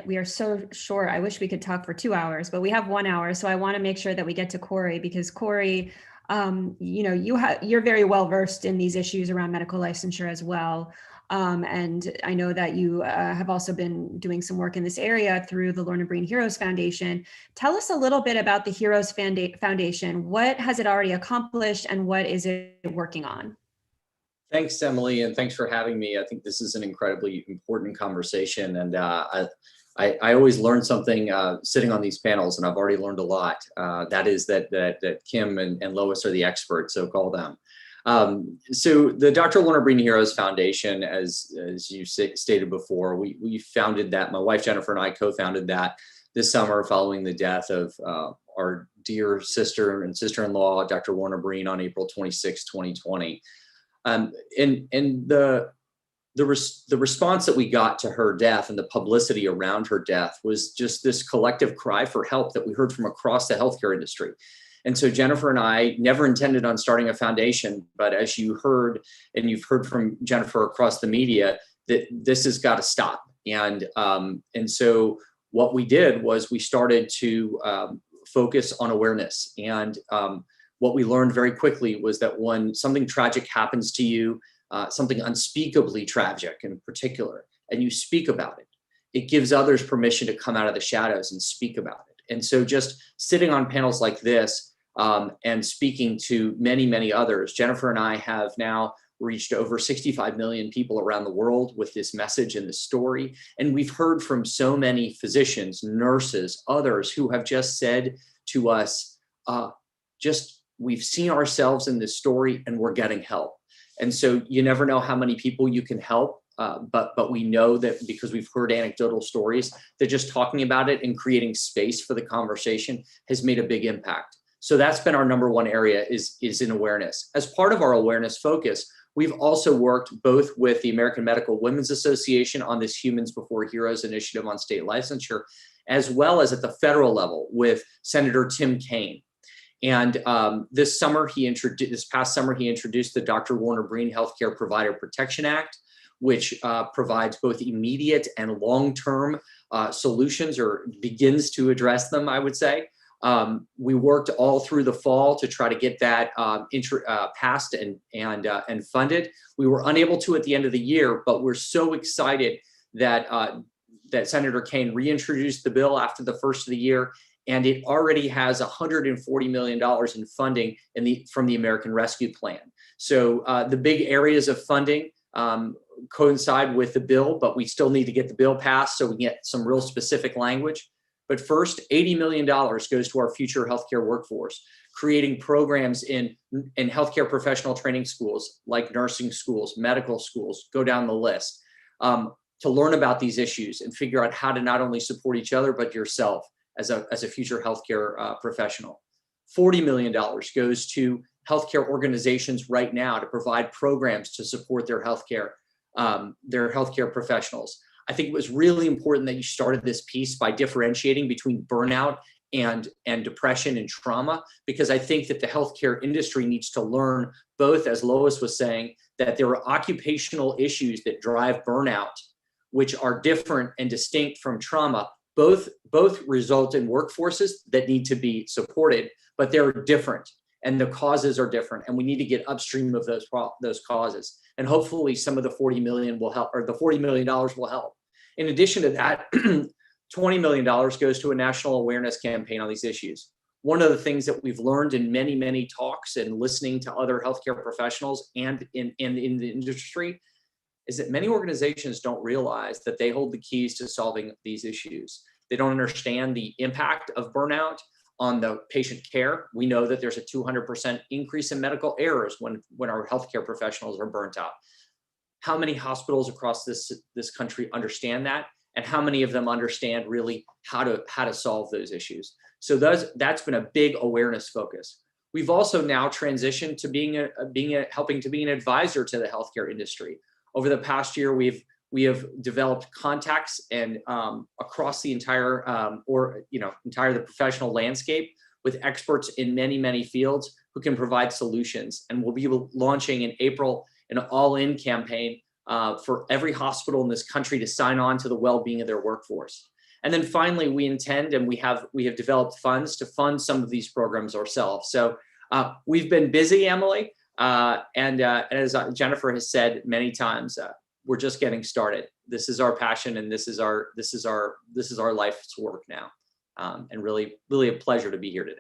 we are so short. I wish we could talk for 2 hours, but we have 1 hour. So I want to make sure that we get to Corey, because Corey, you're very well versed in these issues around medical licensure as well. And I know that you have also been doing some work in this area through the Lorna Breen Heroes Foundation. Tell us a little bit about the Heroes Foundation. What has it already accomplished and what is it working on? Thanks, Emily, and thanks for having me. I think this is an incredibly important conversation, and I always learn something sitting on these panels, and I've already learned a lot. That is that Kim and Lois are the experts, so call them. So the Dr. Lorna Breen Heroes Foundation, as you stated before, we founded that. My wife Jennifer and I co-founded that this summer following the death of our dear sister and sister-in-law, Dr. Lorna Breen, on April 26, 2020. And the response that we got to her death and the publicity around her death was just this collective cry for help that we heard from across the healthcare industry. And so Jennifer and I never intended on starting a foundation, but as you heard, and you've heard from Jennifer across the media, that this has got to stop. And so what we did was we started to focus on awareness. And what we learned very quickly was that when something tragic happens to you, something unspeakably tragic in particular, and you speak about it, it gives others permission to come out of the shadows and speak about it. And so just sitting on panels like this and speaking to many, many others, Jennifer and I have now reached over 65 million people around the world with this message and this story. And we've heard from so many physicians, nurses, others who have just said to us, we've seen ourselves in this story and we're getting help. And so you never know how many people you can help, but we know that because we've heard anecdotal stories, that just talking about it and creating space for the conversation has made a big impact. So that's been our number one area is in awareness. As part of our awareness focus, we've also worked both with the American Medical Women's Association on this Humans Before Heroes initiative on state licensure, as well as at the federal level with Senator Tim Kaine. And this past summer, he introduced the Dr. Warner Breen Healthcare Provider Protection Act, which provides both immediate and long-term solutions, or begins to address them, I would say. We worked all through the fall to try to get that passed and funded. We were unable to at the end of the year, but we're so excited that that Senator Kaine reintroduced the bill after the first of the year, and it already has $140 million in funding from the American Rescue Plan. So the big areas of funding coincide with the bill, but we still need to get the bill passed so we can get some real specific language. But first, $80 million goes to our future healthcare workforce, creating programs in healthcare professional training schools, like nursing schools, medical schools, go down the list, to learn about these issues and figure out how to not only support each other, but yourself as a future healthcare professional. $40 million goes to healthcare organizations right now to provide programs to support their healthcare professionals. I think it was really important that you started this piece by differentiating between burnout and depression and trauma, because I think that the healthcare industry needs to learn both, as Lois was saying, that there are occupational issues that drive burnout, which are different and distinct from trauma. Both result in workforces that need to be supported, but they're different and the causes are different, and we need to get upstream of those causes. And hopefully some of the $40 million will help, or the $40 million will help. In addition to that, $20 million goes to a national awareness campaign on these issues. One of the things that we've learned in many, many talks and listening to other healthcare professionals and in the industry is that many organizations don't realize that they hold the keys to solving these issues. They don't understand the impact of burnout on the patient care. We know that there's a 200% increase in medical errors when our healthcare professionals are burnt out. How many hospitals across this country understand that? And how many of them understand really how to solve those issues? So that's been a big awareness focus. We've also now transitioned to helping to be an advisor to the healthcare industry. Over the past year, we have developed contacts and across the entire the professional landscape with experts in many, many fields who can provide solutions. And we'll be launching in April an all-in campaign for every hospital in this country to sign on to the well-being of their workforce. And then finally, we intend, and we have developed funds to fund some of these programs ourselves. So we've been busy, Emily, and as Jennifer has said many times, we're just getting started. This is our passion, and this is our life's work now, and really, really a pleasure to be here today.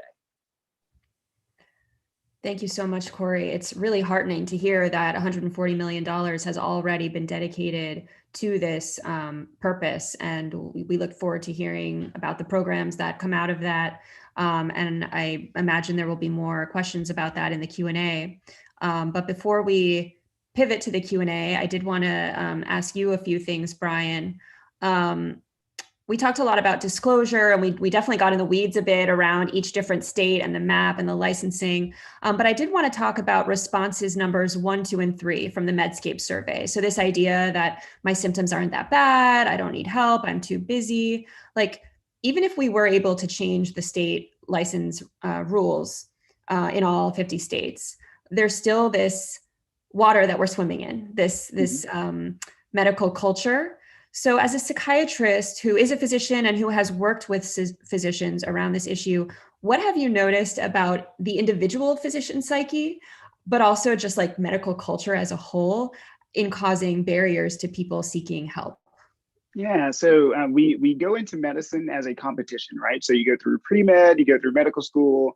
Thank you so much, Corey. It's really heartening to hear that $140 million has already been dedicated to this purpose. And we look forward to hearing about the programs that come out of that. And I imagine there will be more questions about that in the Q&A. But before we pivot to the Q&A, I did want to ask you a few things, Brian. We talked a lot about disclosure, and we definitely got in the weeds a bit around each different state and the map and the licensing. But I did want to talk about responses numbers 1, 2, and 3 from the Medscape survey. So this idea that my symptoms aren't that bad, I don't need help, I'm too busy. Like, even if we were able to change the state license rules, in all 50 states, there's still this water that we're swimming in, this medical culture. So as a psychiatrist who is a physician and who has worked with physicians around this issue, what have you noticed about the individual physician psyche, but also just like medical culture as a whole in causing barriers to people seeking help? Yeah, so we go into medicine as a competition, right? So you go through pre-med, you go through medical school,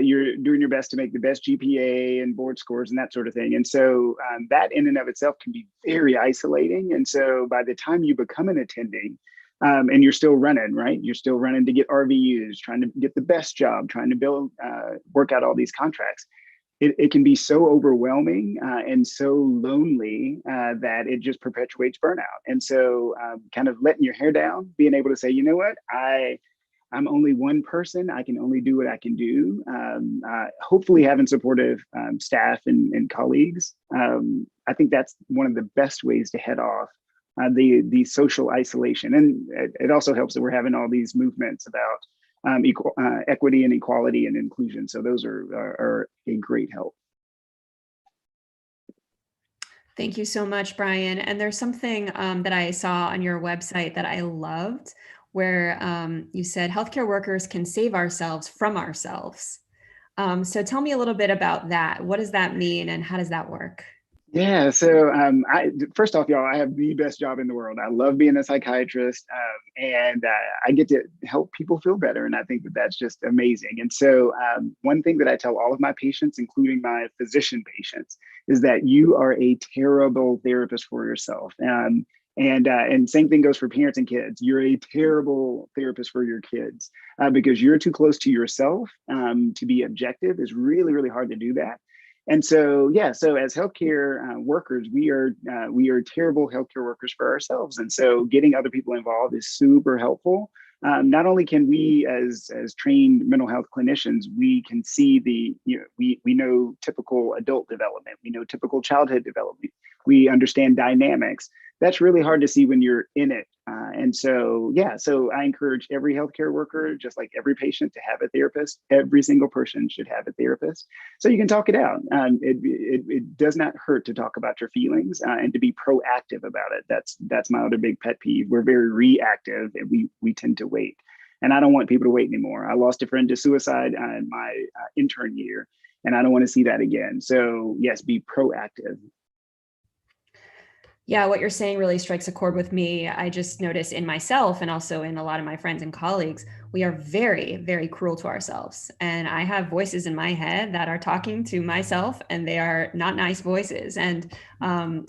you're doing your best to make the best GPA and board scores and that sort of thing. And so that in and of itself can be very isolating. And so by the time you become an attending, and you're still running, right? You're still running to get RVUs, trying to get the best job, trying to build, work out all these contracts. It can be so overwhelming and so lonely that it just perpetuates burnout. And so kind of letting your hair down, being able to say, you know what, I'm only one person. I can only do what I can do. Hopefully having supportive staff and colleagues. I think that's one of the best ways to head off the social isolation. And it also helps that we're having all these movements about equity and equality and inclusion. So those are a great help. Thank you so much, Brian. And there's something that I saw on your website that I loved, where you said healthcare workers can save ourselves from ourselves. So tell me a little bit about that. What does that mean and how does that work? Yeah, so first off, y'all, I have the best job in the world. I love being a psychiatrist, and I get to help people feel better. And I think that that's just amazing. And so one thing that I tell all of my patients, including my physician patients, is that you are a terrible therapist for yourself. And same thing goes for parents and kids. You're a terrible therapist for your kids because you're too close to yourself to be objective. It's really, really hard to do that. And so, yeah, so as healthcare workers, we are terrible healthcare workers for ourselves. And so getting other people involved is super helpful. Not only can we, as trained mental health clinicians, we can see we know typical adult development, we know typical childhood development, we understand dynamics. That's really hard to see when you're in it. And so, yeah, so I encourage every healthcare worker, just like every patient, to have a therapist. Every single person should have a therapist so you can talk it out. It does not hurt to talk about your feelings and to be proactive about it. That's my other big pet peeve. We're very reactive and we tend to wait. And I don't want people to wait anymore. I lost a friend to suicide in my intern year, and I don't want to see that again. So yes, be proactive. Yeah, what you're saying really strikes a chord with me. I just notice in myself and also in a lot of my friends and colleagues, we are very, very cruel to ourselves. And I have voices in my head that are talking to myself, and they are not nice voices. And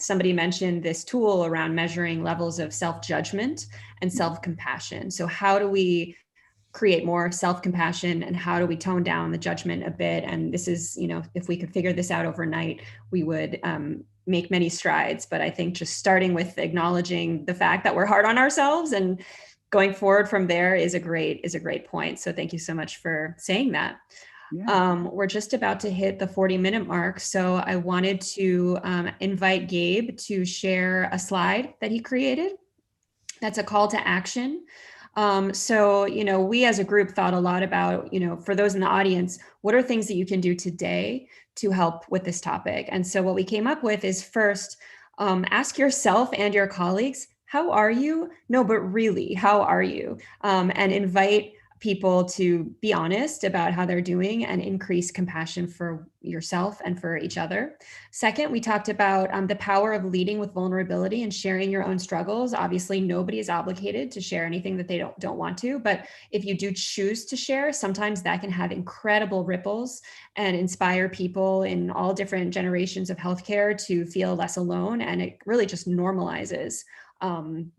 somebody mentioned this tool around measuring levels of self-judgment and self-compassion. So how do we create more self-compassion and how do we tone down the judgment a bit? And this is, if we could figure this out overnight, we would make many strides. But I think just starting with acknowledging the fact that we're hard on ourselves and going forward from there is a great point. So thank you so much for saying that. Yeah. We're just about to hit the 40-minute mark. So I wanted to invite Gabe to share a slide that he created. That's a call to action. So, we as a group thought a lot about, for those in the audience, what are things that you can do today to help with this topic? And so what we came up with is first, ask yourself and your colleagues, how are you? No, but really, how are you? And invite people to be honest about how they're doing and increase compassion for yourself and for each other. Second, we talked about the power of leading with vulnerability and sharing your own struggles. Obviously, nobody is obligated to share anything that they don't want to, but if you do choose to share, sometimes that can have incredible ripples and inspire people in all different generations of healthcare to feel less alone. And it really just normalizes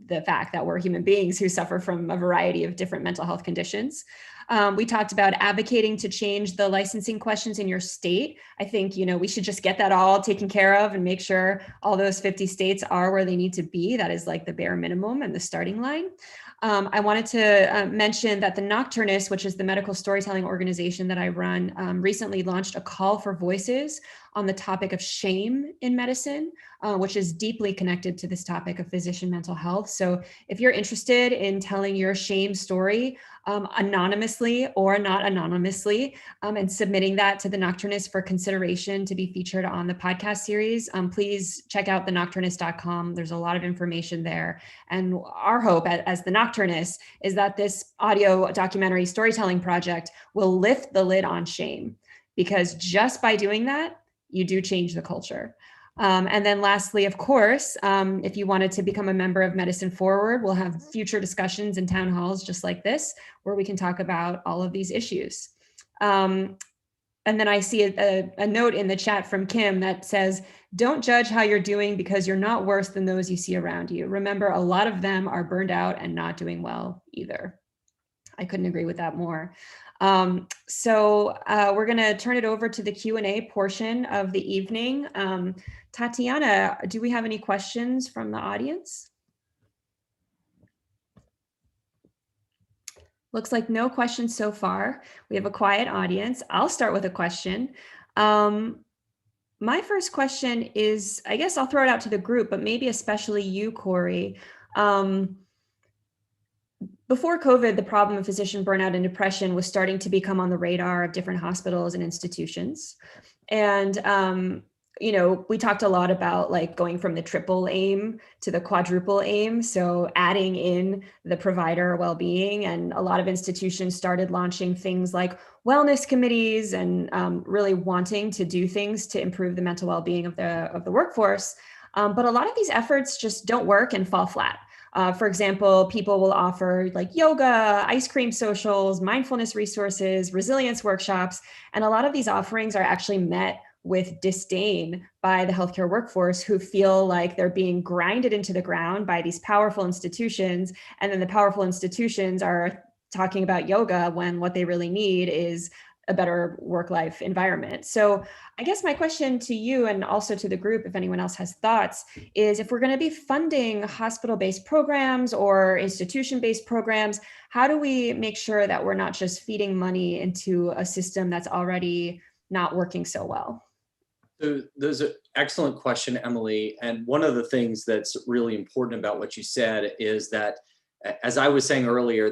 the fact that we're human beings who suffer from a variety of different mental health conditions. We talked about advocating to change the licensing questions in your state. I think, we should just get that all taken care of and make sure all those 50 states are where they need to be. That is like the bare minimum and the starting line. I wanted to mention that the Nocturnist, which is the medical storytelling organization that I run, recently launched a call for voices on the topic of shame in medicine, which is deeply connected to this topic of physician mental health. So if you're interested in telling your shame story anonymously or not anonymously, and submitting that to the Nocturnist for consideration to be featured on the podcast series, please check out thenocturnist.com. There's a lot of information there. And our hope as the Nocturnist is that this audio documentary storytelling project will lift the lid on shame, because just by doing that, you do change the culture. And then lastly, of course, if you wanted to become a member of Medicine Forward, we'll have future discussions in town halls just like this, where we can talk about all of these issues. And then I see a note in the chat from Kim that says, don't judge how you're doing because you're not worse than those you see around you. Remember, a lot of them are burned out and not doing well either. I couldn't agree with that more. So we're going to turn it over to the Q&A portion of the evening. Tatiana, do we have any questions from the audience? Looks like no questions so far. We have a quiet audience. I'll start with a question. My first question is, I guess I'll throw it out to the group, but maybe especially you, Corey. Before COVID, the problem of physician burnout and depression was starting to become on the radar of different hospitals and institutions. And, we talked a lot about like going from the triple aim to the quadruple aim. So adding in the provider well-being, and a lot of institutions started launching things like wellness committees and really wanting to do things to improve the mental well-being of the workforce. But a lot of these efforts just don't work and fall flat. For example, people will offer like yoga, ice cream socials, mindfulness resources, resilience workshops, and a lot of these offerings are actually met with disdain by the healthcare workforce, who feel like they're being grinded into the ground by these powerful institutions. And then the powerful institutions are talking about yoga when what they really need is a better work-life environment. So I guess my question to you, and also to the group, if anyone else has thoughts, is if we're going to be funding hospital-based programs or institution-based programs, how do we make sure that we're not just feeding money into a system that's already not working so well? So there's an excellent question, Emily. And one of the things that's really important about what you said is that, as I was saying earlier,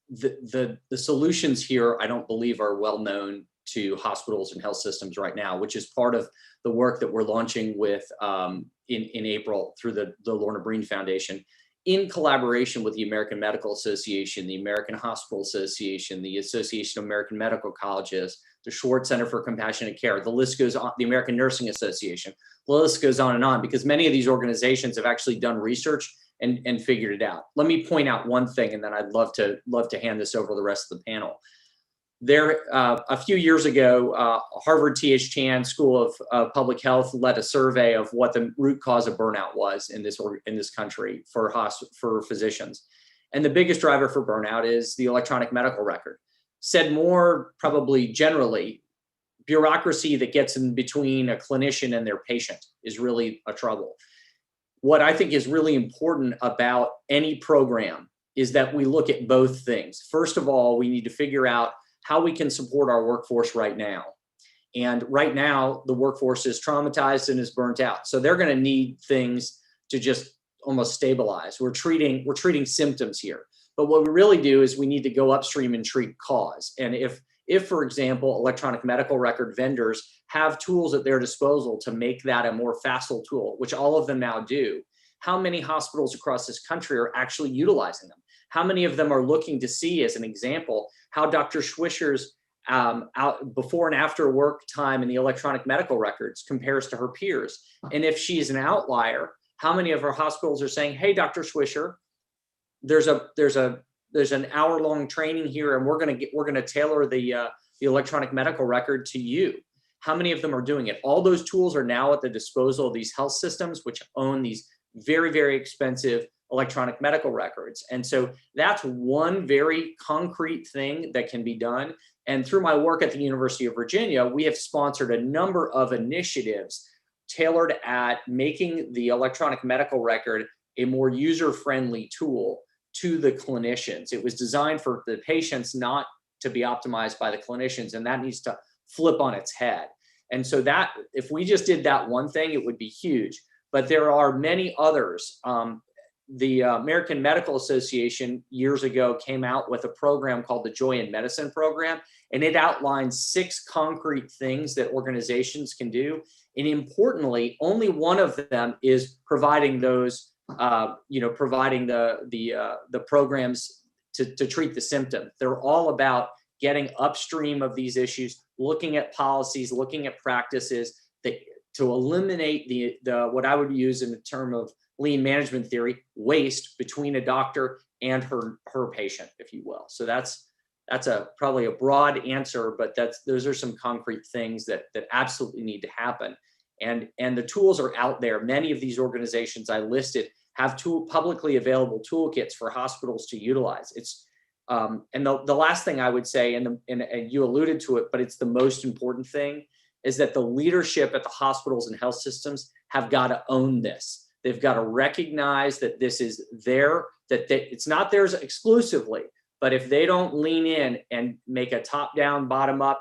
the solutions here, I don't believe, are well known to hospitals and health systems right now, which is part of the work that we're launching with in April through the Lorna Breen Foundation, in collaboration with the American Medical Association, the American Hospital Association, the Association of American Medical Colleges, the Schwartz Center for Compassionate Care. The list goes on, the American Nursing Association. The list goes on, because many of these organizations have actually done research and figured it out. Let me point out one thing, and then I'd love to hand this over to the rest of the panel. There, a few years ago, Harvard T.H. Chan School of Public Health led a survey of what the root cause of burnout was in this country for physicians. And the biggest driver for burnout is the electronic medical record. Said more probably generally, bureaucracy that gets in between a clinician and their patient is really a trouble. What I think is really important about any program is that we look at both things. First of all, we need to figure out how we can support our workforce right now. And right now, the workforce is traumatized and is burnt out. So they're going to need things to just almost stabilize. We're treating symptoms here. But what we really do is we need to go upstream and treat cause. And if for example, electronic medical record vendors have tools at their disposal to make that a more facile tool, which all of them now do, how many hospitals across this country are actually utilizing them? How many of them are looking to see, as an example, how Dr. Swisher's out before and after work time in the electronic medical records compares to her peers? And if she's an outlier, how many of our hospitals are saying, hey, Dr. Swisher, there's an hour-long training here, and we're going to tailor the electronic medical record to you. How many of them are doing it? All those tools are now at the disposal of these health systems, which own these very, very expensive electronic medical records. And so that's one very concrete thing that can be done. And through my work at the University of Virginia, we have sponsored a number of initiatives tailored at making the electronic medical record a more user-friendly tool to the clinicians. It was designed for the patients, not to be optimized by the clinicians, and that needs to flip on its head. And so that, if we just did that one thing, it would be huge. But there are many others. The American Medical Association years ago came out with a program called the Joy in Medicine program, and it outlines 6 concrete things that organizations can do. And importantly, only one of them is providing those, providing the programs to treat the symptom. They're all about getting upstream of these issues, looking at policies, looking at practices to eliminate the what I would use in the term of lean management theory, waste between a doctor and her patient, if you will. So that's probably a broad answer, but those are some concrete things that absolutely need to happen. And the tools are out there. Many of these organizations I listed have publicly available toolkits for hospitals to utilize. It's and the last thing I would say, and you alluded to it, but it's the most important thing, is that the leadership at the hospitals and health systems have got to own this. They've got to recognize that this is it's not theirs exclusively, but if they don't lean in and make a top-down, bottom-up,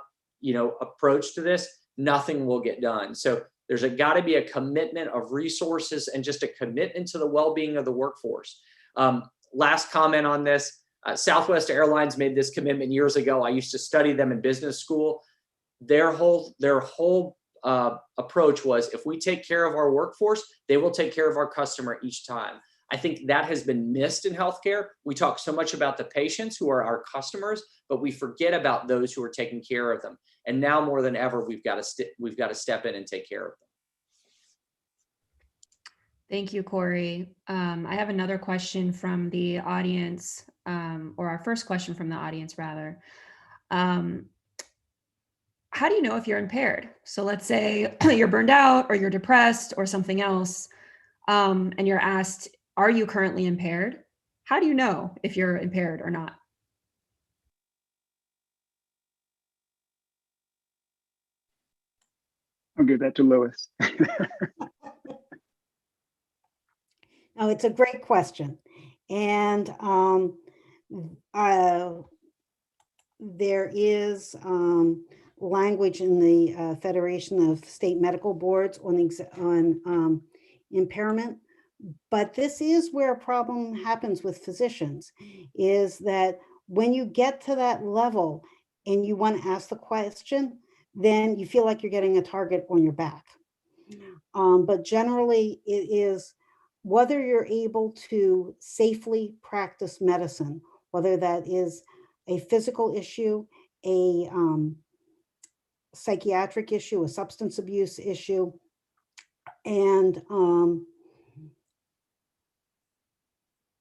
approach to this, nothing will get done. So there's got to be a commitment of resources and just a commitment to the well-being of the workforce. Last comment on this, Southwest Airlines made this commitment years ago. I used to study them in business school. Their whole approach was, if we take care of our workforce, they will take care of our customer each time. I think that has been missed in healthcare. We talk so much about the patients who are our customers, but we forget about those who are taking care of them. And now more than ever, we've got to step in and take care of them. Thank you, Corey. I have another question from the audience, or our first question from the audience, rather. How do you know if you're impaired? So let's say you're burned out or you're depressed or something else, and you're asked, are you currently impaired? How do you know if you're impaired or not? I'll give that to Lois. No, it's a great question. And there is language in the Federation of State Medical Boards on impairment. But this is where a problem happens with physicians, is that when you get to that level and you want to ask the question, then you feel like you're getting a target on your back. But generally, it is whether you're able to safely practice medicine, whether that is a physical issue, a psychiatric issue, a substance abuse issue, and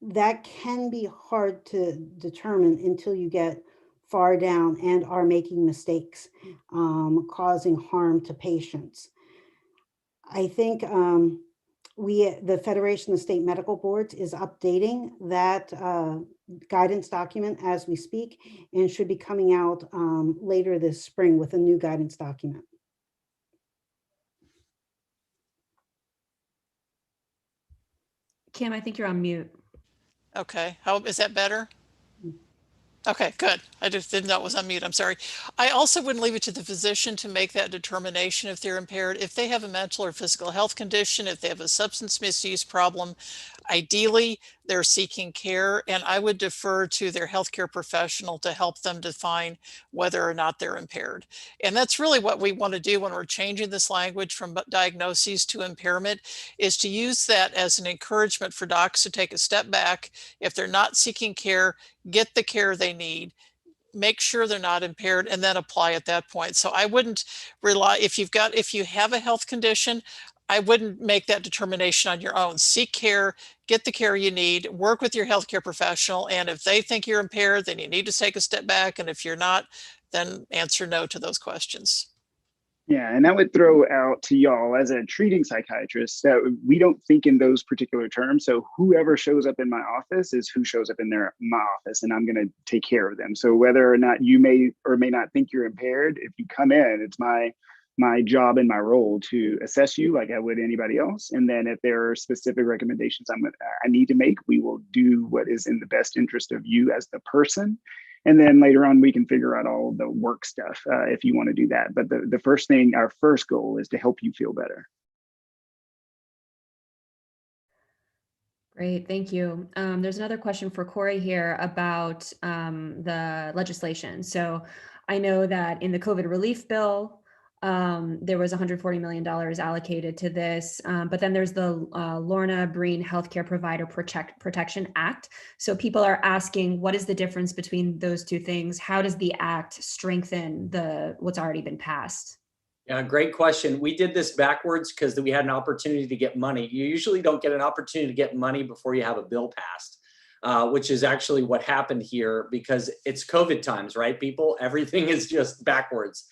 that can be hard to determine until you get far down and are making mistakes, causing harm to patients. I think the Federation of State Medical Boards is updating that guidance document as we speak, and should be coming out later this spring with a new guidance document. Kim, I think you're on mute. Okay, is that better? Okay, good. I just didn't know it was on mute. I'm sorry. I also wouldn't leave it to the physician to make that determination if they're impaired. If they have a mental or physical health condition, if they have a substance misuse problem, ideally they're seeking care, and I would defer to their healthcare professional to help them define whether or not they're impaired. And that's really what we want to do when we're changing this language from diagnoses to impairment, is to use that as an encouragement for docs to take a step back. If they're not seeking care, get the care they need, make sure they're not impaired, and then apply at that point. So I wouldn't rely, if you have a health condition, I wouldn't make that determination on your own. Seek care, get the care you need, work with your healthcare professional, and if they think you're impaired, then you need to take a step back, and if you're not, then answer no to those questions. Yeah, and I would throw out to y'all, as a treating psychiatrist, that we don't think in those particular terms. So whoever shows up in my office is who shows up in my office, and I'm going to take care of them. So whether or not you may or may not think you're impaired, if you come in, it's my job and my role to assess you like I would anybody else. And then if there are specific recommendations I need to make, we will do what is in the best interest of you as the person. And then later on, we can figure out all the work stuff if you want to do that. But the first thing, our first goal is to help you feel better. Great, thank you. There's another question for Corey here about the legislation. So I know that in the COVID relief bill, there was $140 million allocated to this, but then there's the Lorna Breen Healthcare Provider Protection Act. So people are asking, what is the difference between those two things? How does the act strengthen what's already been passed? Yeah, great question. We did this backwards because we had an opportunity to get money. You usually don't get an opportunity to get money before you have a bill passed, which is actually what happened here because it's COVID times, right, people? Everything is just backwards.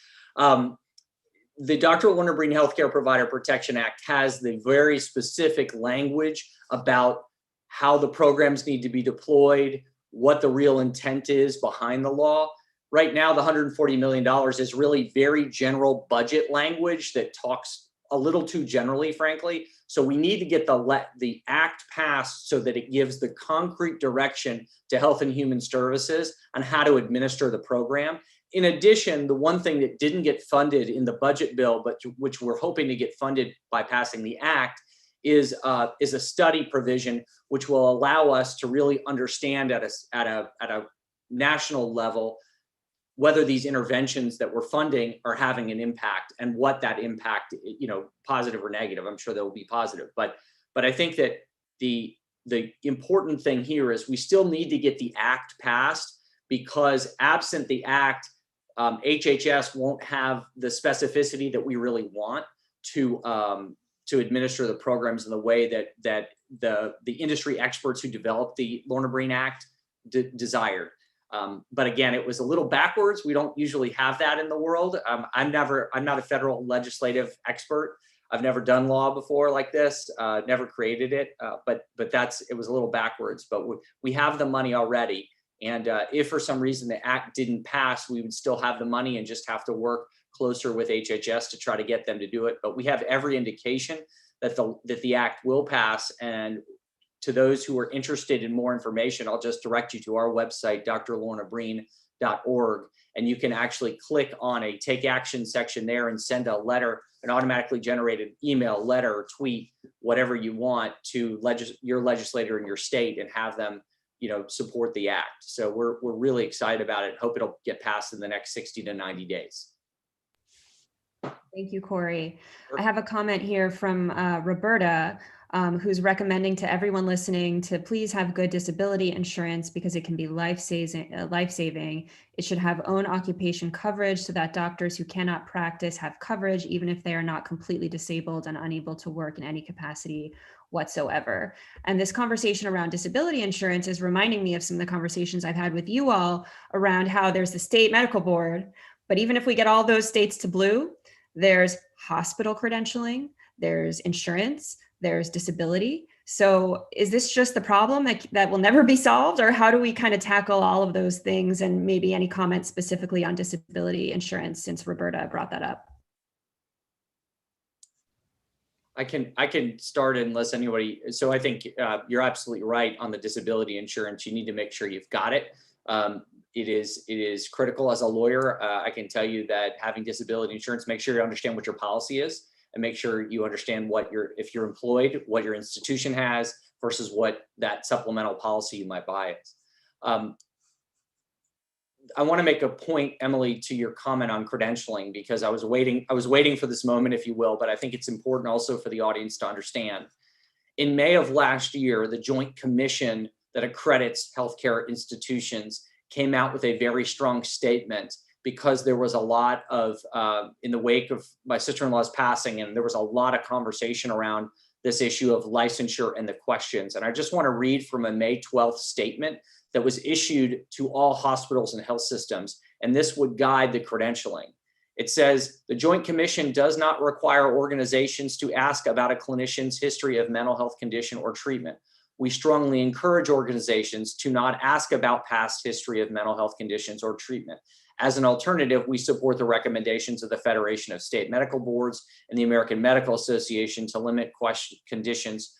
The Dr. Lorna Breen Healthcare Provider Protection Act has the very specific language about how the programs need to be deployed, what the real intent is behind the law. Right now, the $140 million is really very general budget language that talks a little too generally, frankly. So we need to get the act passed so that it gives the concrete direction to Health and Human Services on how to administer the program. In addition, the one thing that didn't get funded in the budget bill, but which we're hoping to get funded by passing the act, is a study provision which will allow us to really understand at a national level whether these interventions that we're funding are having an impact and what that impact, positive or negative. I'm sure there will be positive, but I think that the important thing here is we still need to get the act passed, because absent the act, HHS won't have the specificity that we really want to administer the programs in the way that the industry experts who developed the Lorna Breen Act desired. But again, it was a little backwards. We don't usually have that in the world. I'm not a federal legislative expert. I've never done law before like this, never created it, but it was a little backwards, but we have the money already. And if for some reason the act didn't pass, we would still have the money and just have to work closer with HHS to try to get them to do it. But we have every indication that the act will pass. And to those who are interested in more information, I'll just direct you to our website, drlornabreen.org, and you can actually click on a take action section there and send a letter, an automatically generated email, letter, or tweet, whatever you want, to your legislator in your state and have them support the act. So we're really excited about it. Hope it'll get passed in the next 60 to 90 days. Thank you, Corey. I have a comment here from Roberta, who's recommending to everyone listening to please have good disability insurance because it can be life-saving. It should have own occupation coverage so that doctors who cannot practice have coverage, even if they are not completely disabled and unable to work in any capacity whatsoever. And this conversation around disability insurance is reminding me of some of the conversations I've had with you all around how there's the state medical board, but even if we get all those states to blue, there's hospital credentialing, there's insurance, there's disability. So is this just the problem that will never be solved, or how do we kind of tackle all of those things? And maybe any comments specifically on disability insurance, since Roberta brought that up. I can start unless anybody. So I think you're absolutely right on the disability insurance. You need to make sure you've got it. It is critical. As a lawyer, I can tell you that having disability insurance, make sure you understand what your policy is, and make sure you understand if you're employed, what your institution has versus what that supplemental policy you might buy is. I want to make a point, Emily, to your comment on credentialing, because I was waiting for this moment, if you will, but I think it's important also for the audience to understand. In May of last year, the Joint Commission that accredits healthcare institutions came out with a very strong statement, because there was a lot of, in the wake of my sister-in-law's passing, and there was a lot of conversation around this issue of licensure and the questions. And I just want to read from a May 12th statement that was issued to all hospitals and health systems, and this would guide the credentialing. It says, the Joint Commission does not require organizations to ask about a clinician's history of mental health condition or treatment. We strongly encourage organizations to not ask about past history of mental health conditions or treatment. As an alternative, we support the recommendations of the Federation of State Medical Boards and the American Medical Association to limit conditions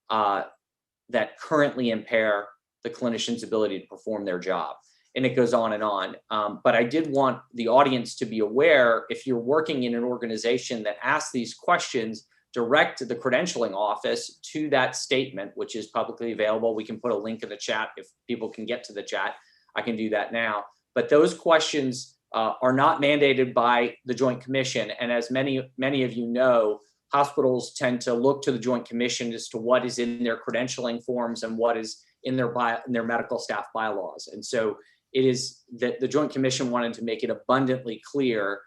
that currently impair the clinician's ability to perform their job. and it goes on and on. But I did want the audience to be aware, if you're working in an organization that asks these questions, direct the credentialing office to that statement, which is publicly available. We can put a link in the chat if people can get to the chat. I can do that now. But those questions are not mandated by the Joint Commission. And as many of you know, hospitals tend to look to the Joint Commission as to what is in their credentialing forms and what is in their medical staff bylaws. And so it is that the Joint Commission wanted to make it abundantly clear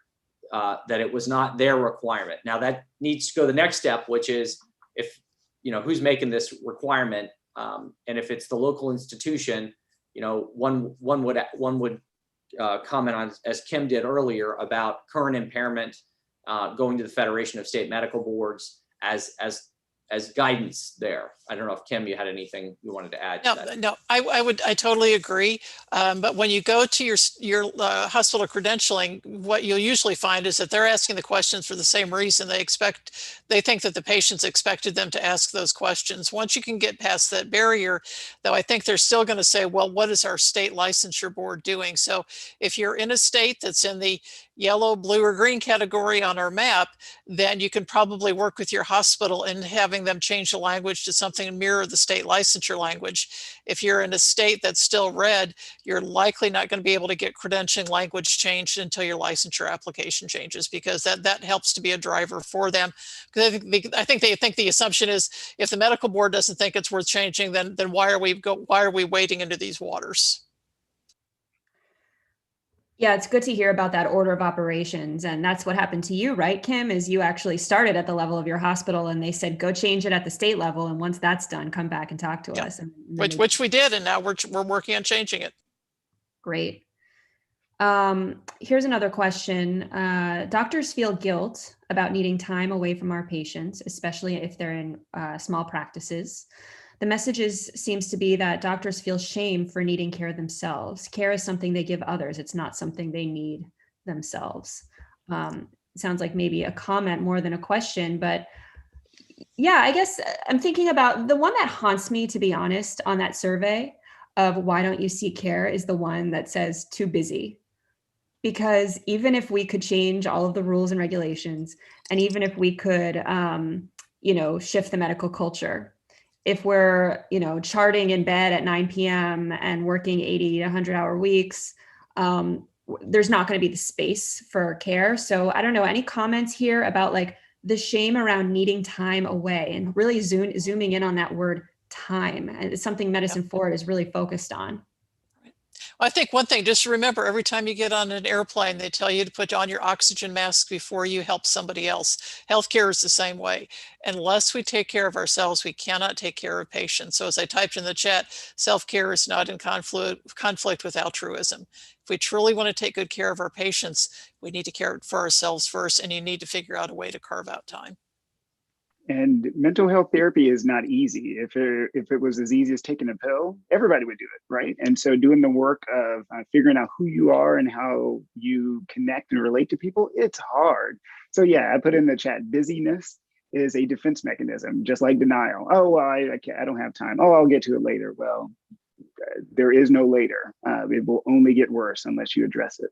that it was not their requirement. Now that needs to go the next step, which is if, who's making this requirement, and if it's the local institution, one would comment on, as Kim did earlier, about current impairment going to the Federation of State Medical Boards as guidance there. I don't know if Kim, you had anything you wanted to add to that. No, I totally agree. But when you go to your hospital credentialing, what you'll usually find is that they're asking the questions for the same reason. They think that the patients expected them to ask those questions. Once you can get past that barrier, though, I think they're still going to say, well, what is our state licensure board doing? So if you're in a state that's in the yellow, blue, or green category on our map, then you can probably work with your hospital in having them change the language to something mirror the state licensure language. If you're in a state that's still red, you're likely not going to be able to get credentialing language changed until your licensure application changes, because that helps to be a driver for them. Because I think they think the assumption is if the medical board doesn't think it's worth changing, then why are we wading into these waters? Yeah, it's good to hear about that order of operations. And that's what happened to you, right, Kim, is you actually started at the level of your hospital and they said, go change it at the state level. And once that's done, come back and talk to us. And which we did. And now we're working on changing it. Great. Here's another question. Doctors feel guilt about needing time away from our patients, especially if they're in small practices. The message seems to be that doctors feel shame for needing care themselves. Care is something they give others. It's not something they need themselves. Sounds like maybe a comment more than a question, but yeah, I guess I'm thinking about the one that haunts me, to be honest, on that survey of why don't you seek care is the one that says too busy. Because even if we could change all of the rules and regulations, and even if we could, shift the medical culture, if we're, charting in bed at 9 p.m. and working 80 to 100-hour weeks, there's not going to be the space for care. So I don't know, any comments here about like the shame around needing time away and really zooming in on that word time? And it's something Medicine Forward is really focused on. I think one thing, just remember, every time you get on an airplane, they tell you to put on your oxygen mask before you help somebody else. Healthcare is the same way. Unless we take care of ourselves, we cannot take care of patients. So as I typed in the chat, self-care is not in conflict with altruism. If we truly want to take good care of our patients, we need to care for ourselves first, and you need to figure out a way to carve out time. And mental health therapy is not easy. If it was as easy as taking a pill, everybody would do it, right? And so doing the work of figuring out who you are and how you connect and relate to people, it's hard. So yeah, I put in the chat, busyness is a defense mechanism, just like denial. Oh, well, I don't have time. Oh, I'll get to it later. Well, there is no later. It will only get worse unless you address it.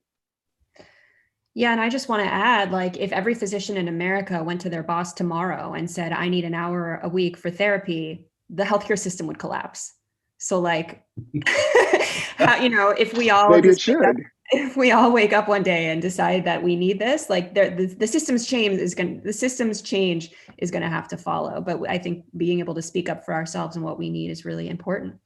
Yeah, and I just want to add, like, if every physician in America went to their boss tomorrow and said, I need an hour a week for therapy, the healthcare system would collapse. So like, if we all maybe it should. If we all wake up one day and decide that we need this, like the system's change is going to have to follow. But I think being able to speak up for ourselves and what we need is really important.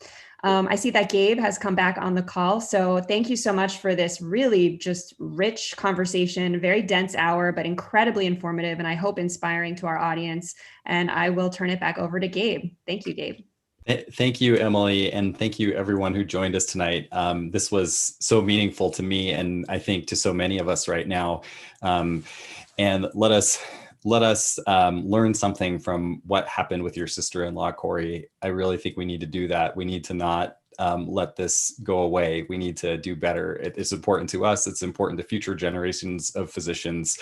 I see that Gabe has come back on the call. So thank you so much for this really just rich conversation, very dense hour, but incredibly informative, and I hope inspiring to our audience. And I will turn it back over to Gabe. Thank you, Gabe. Thank you, Emily, and thank you everyone who joined us tonight. This was so meaningful to me, and I think to so many of us right now. And let us learn something from what happened with your sister-in-law, Corey. I really think we need to do that. We need to not let this go away. We need to do better. It's important to us. It's important to future generations of physicians.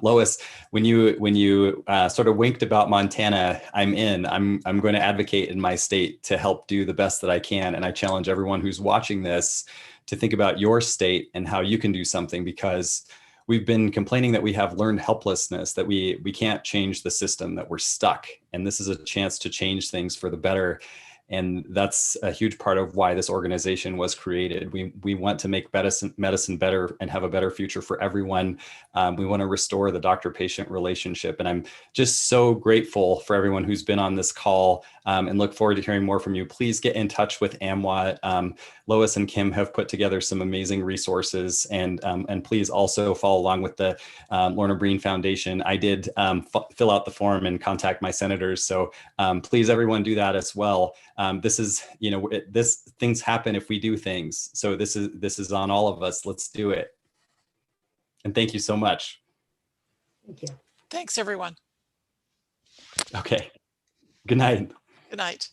Lois, when you sort of winked about Montana, I'm in. I'm going to advocate in my state to help do the best that I can. And I challenge everyone who's watching this to think about your state and how you can do something, because we've been complaining that we have learned helplessness, that we can't change the system, that we're stuck. And this is a chance to change things for the better. And that's a huge part of why this organization was created. We want to make medicine better and have a better future for everyone. We want to restore the doctor-patient relationship. And I'm just so grateful for everyone who's been on this call, and look forward to hearing more from you. Please get in touch with AMWA. Lois and Kim have put together some amazing resources, and please also follow along with the Lorna Breen Foundation. I did fill out the form and contact my senators. So please, everyone, do that as well. This is, things happen if we do things. So this is on all of us. Let's do it. And thank you so much. Thank you. Thanks, everyone. Okay. Good night. Good night.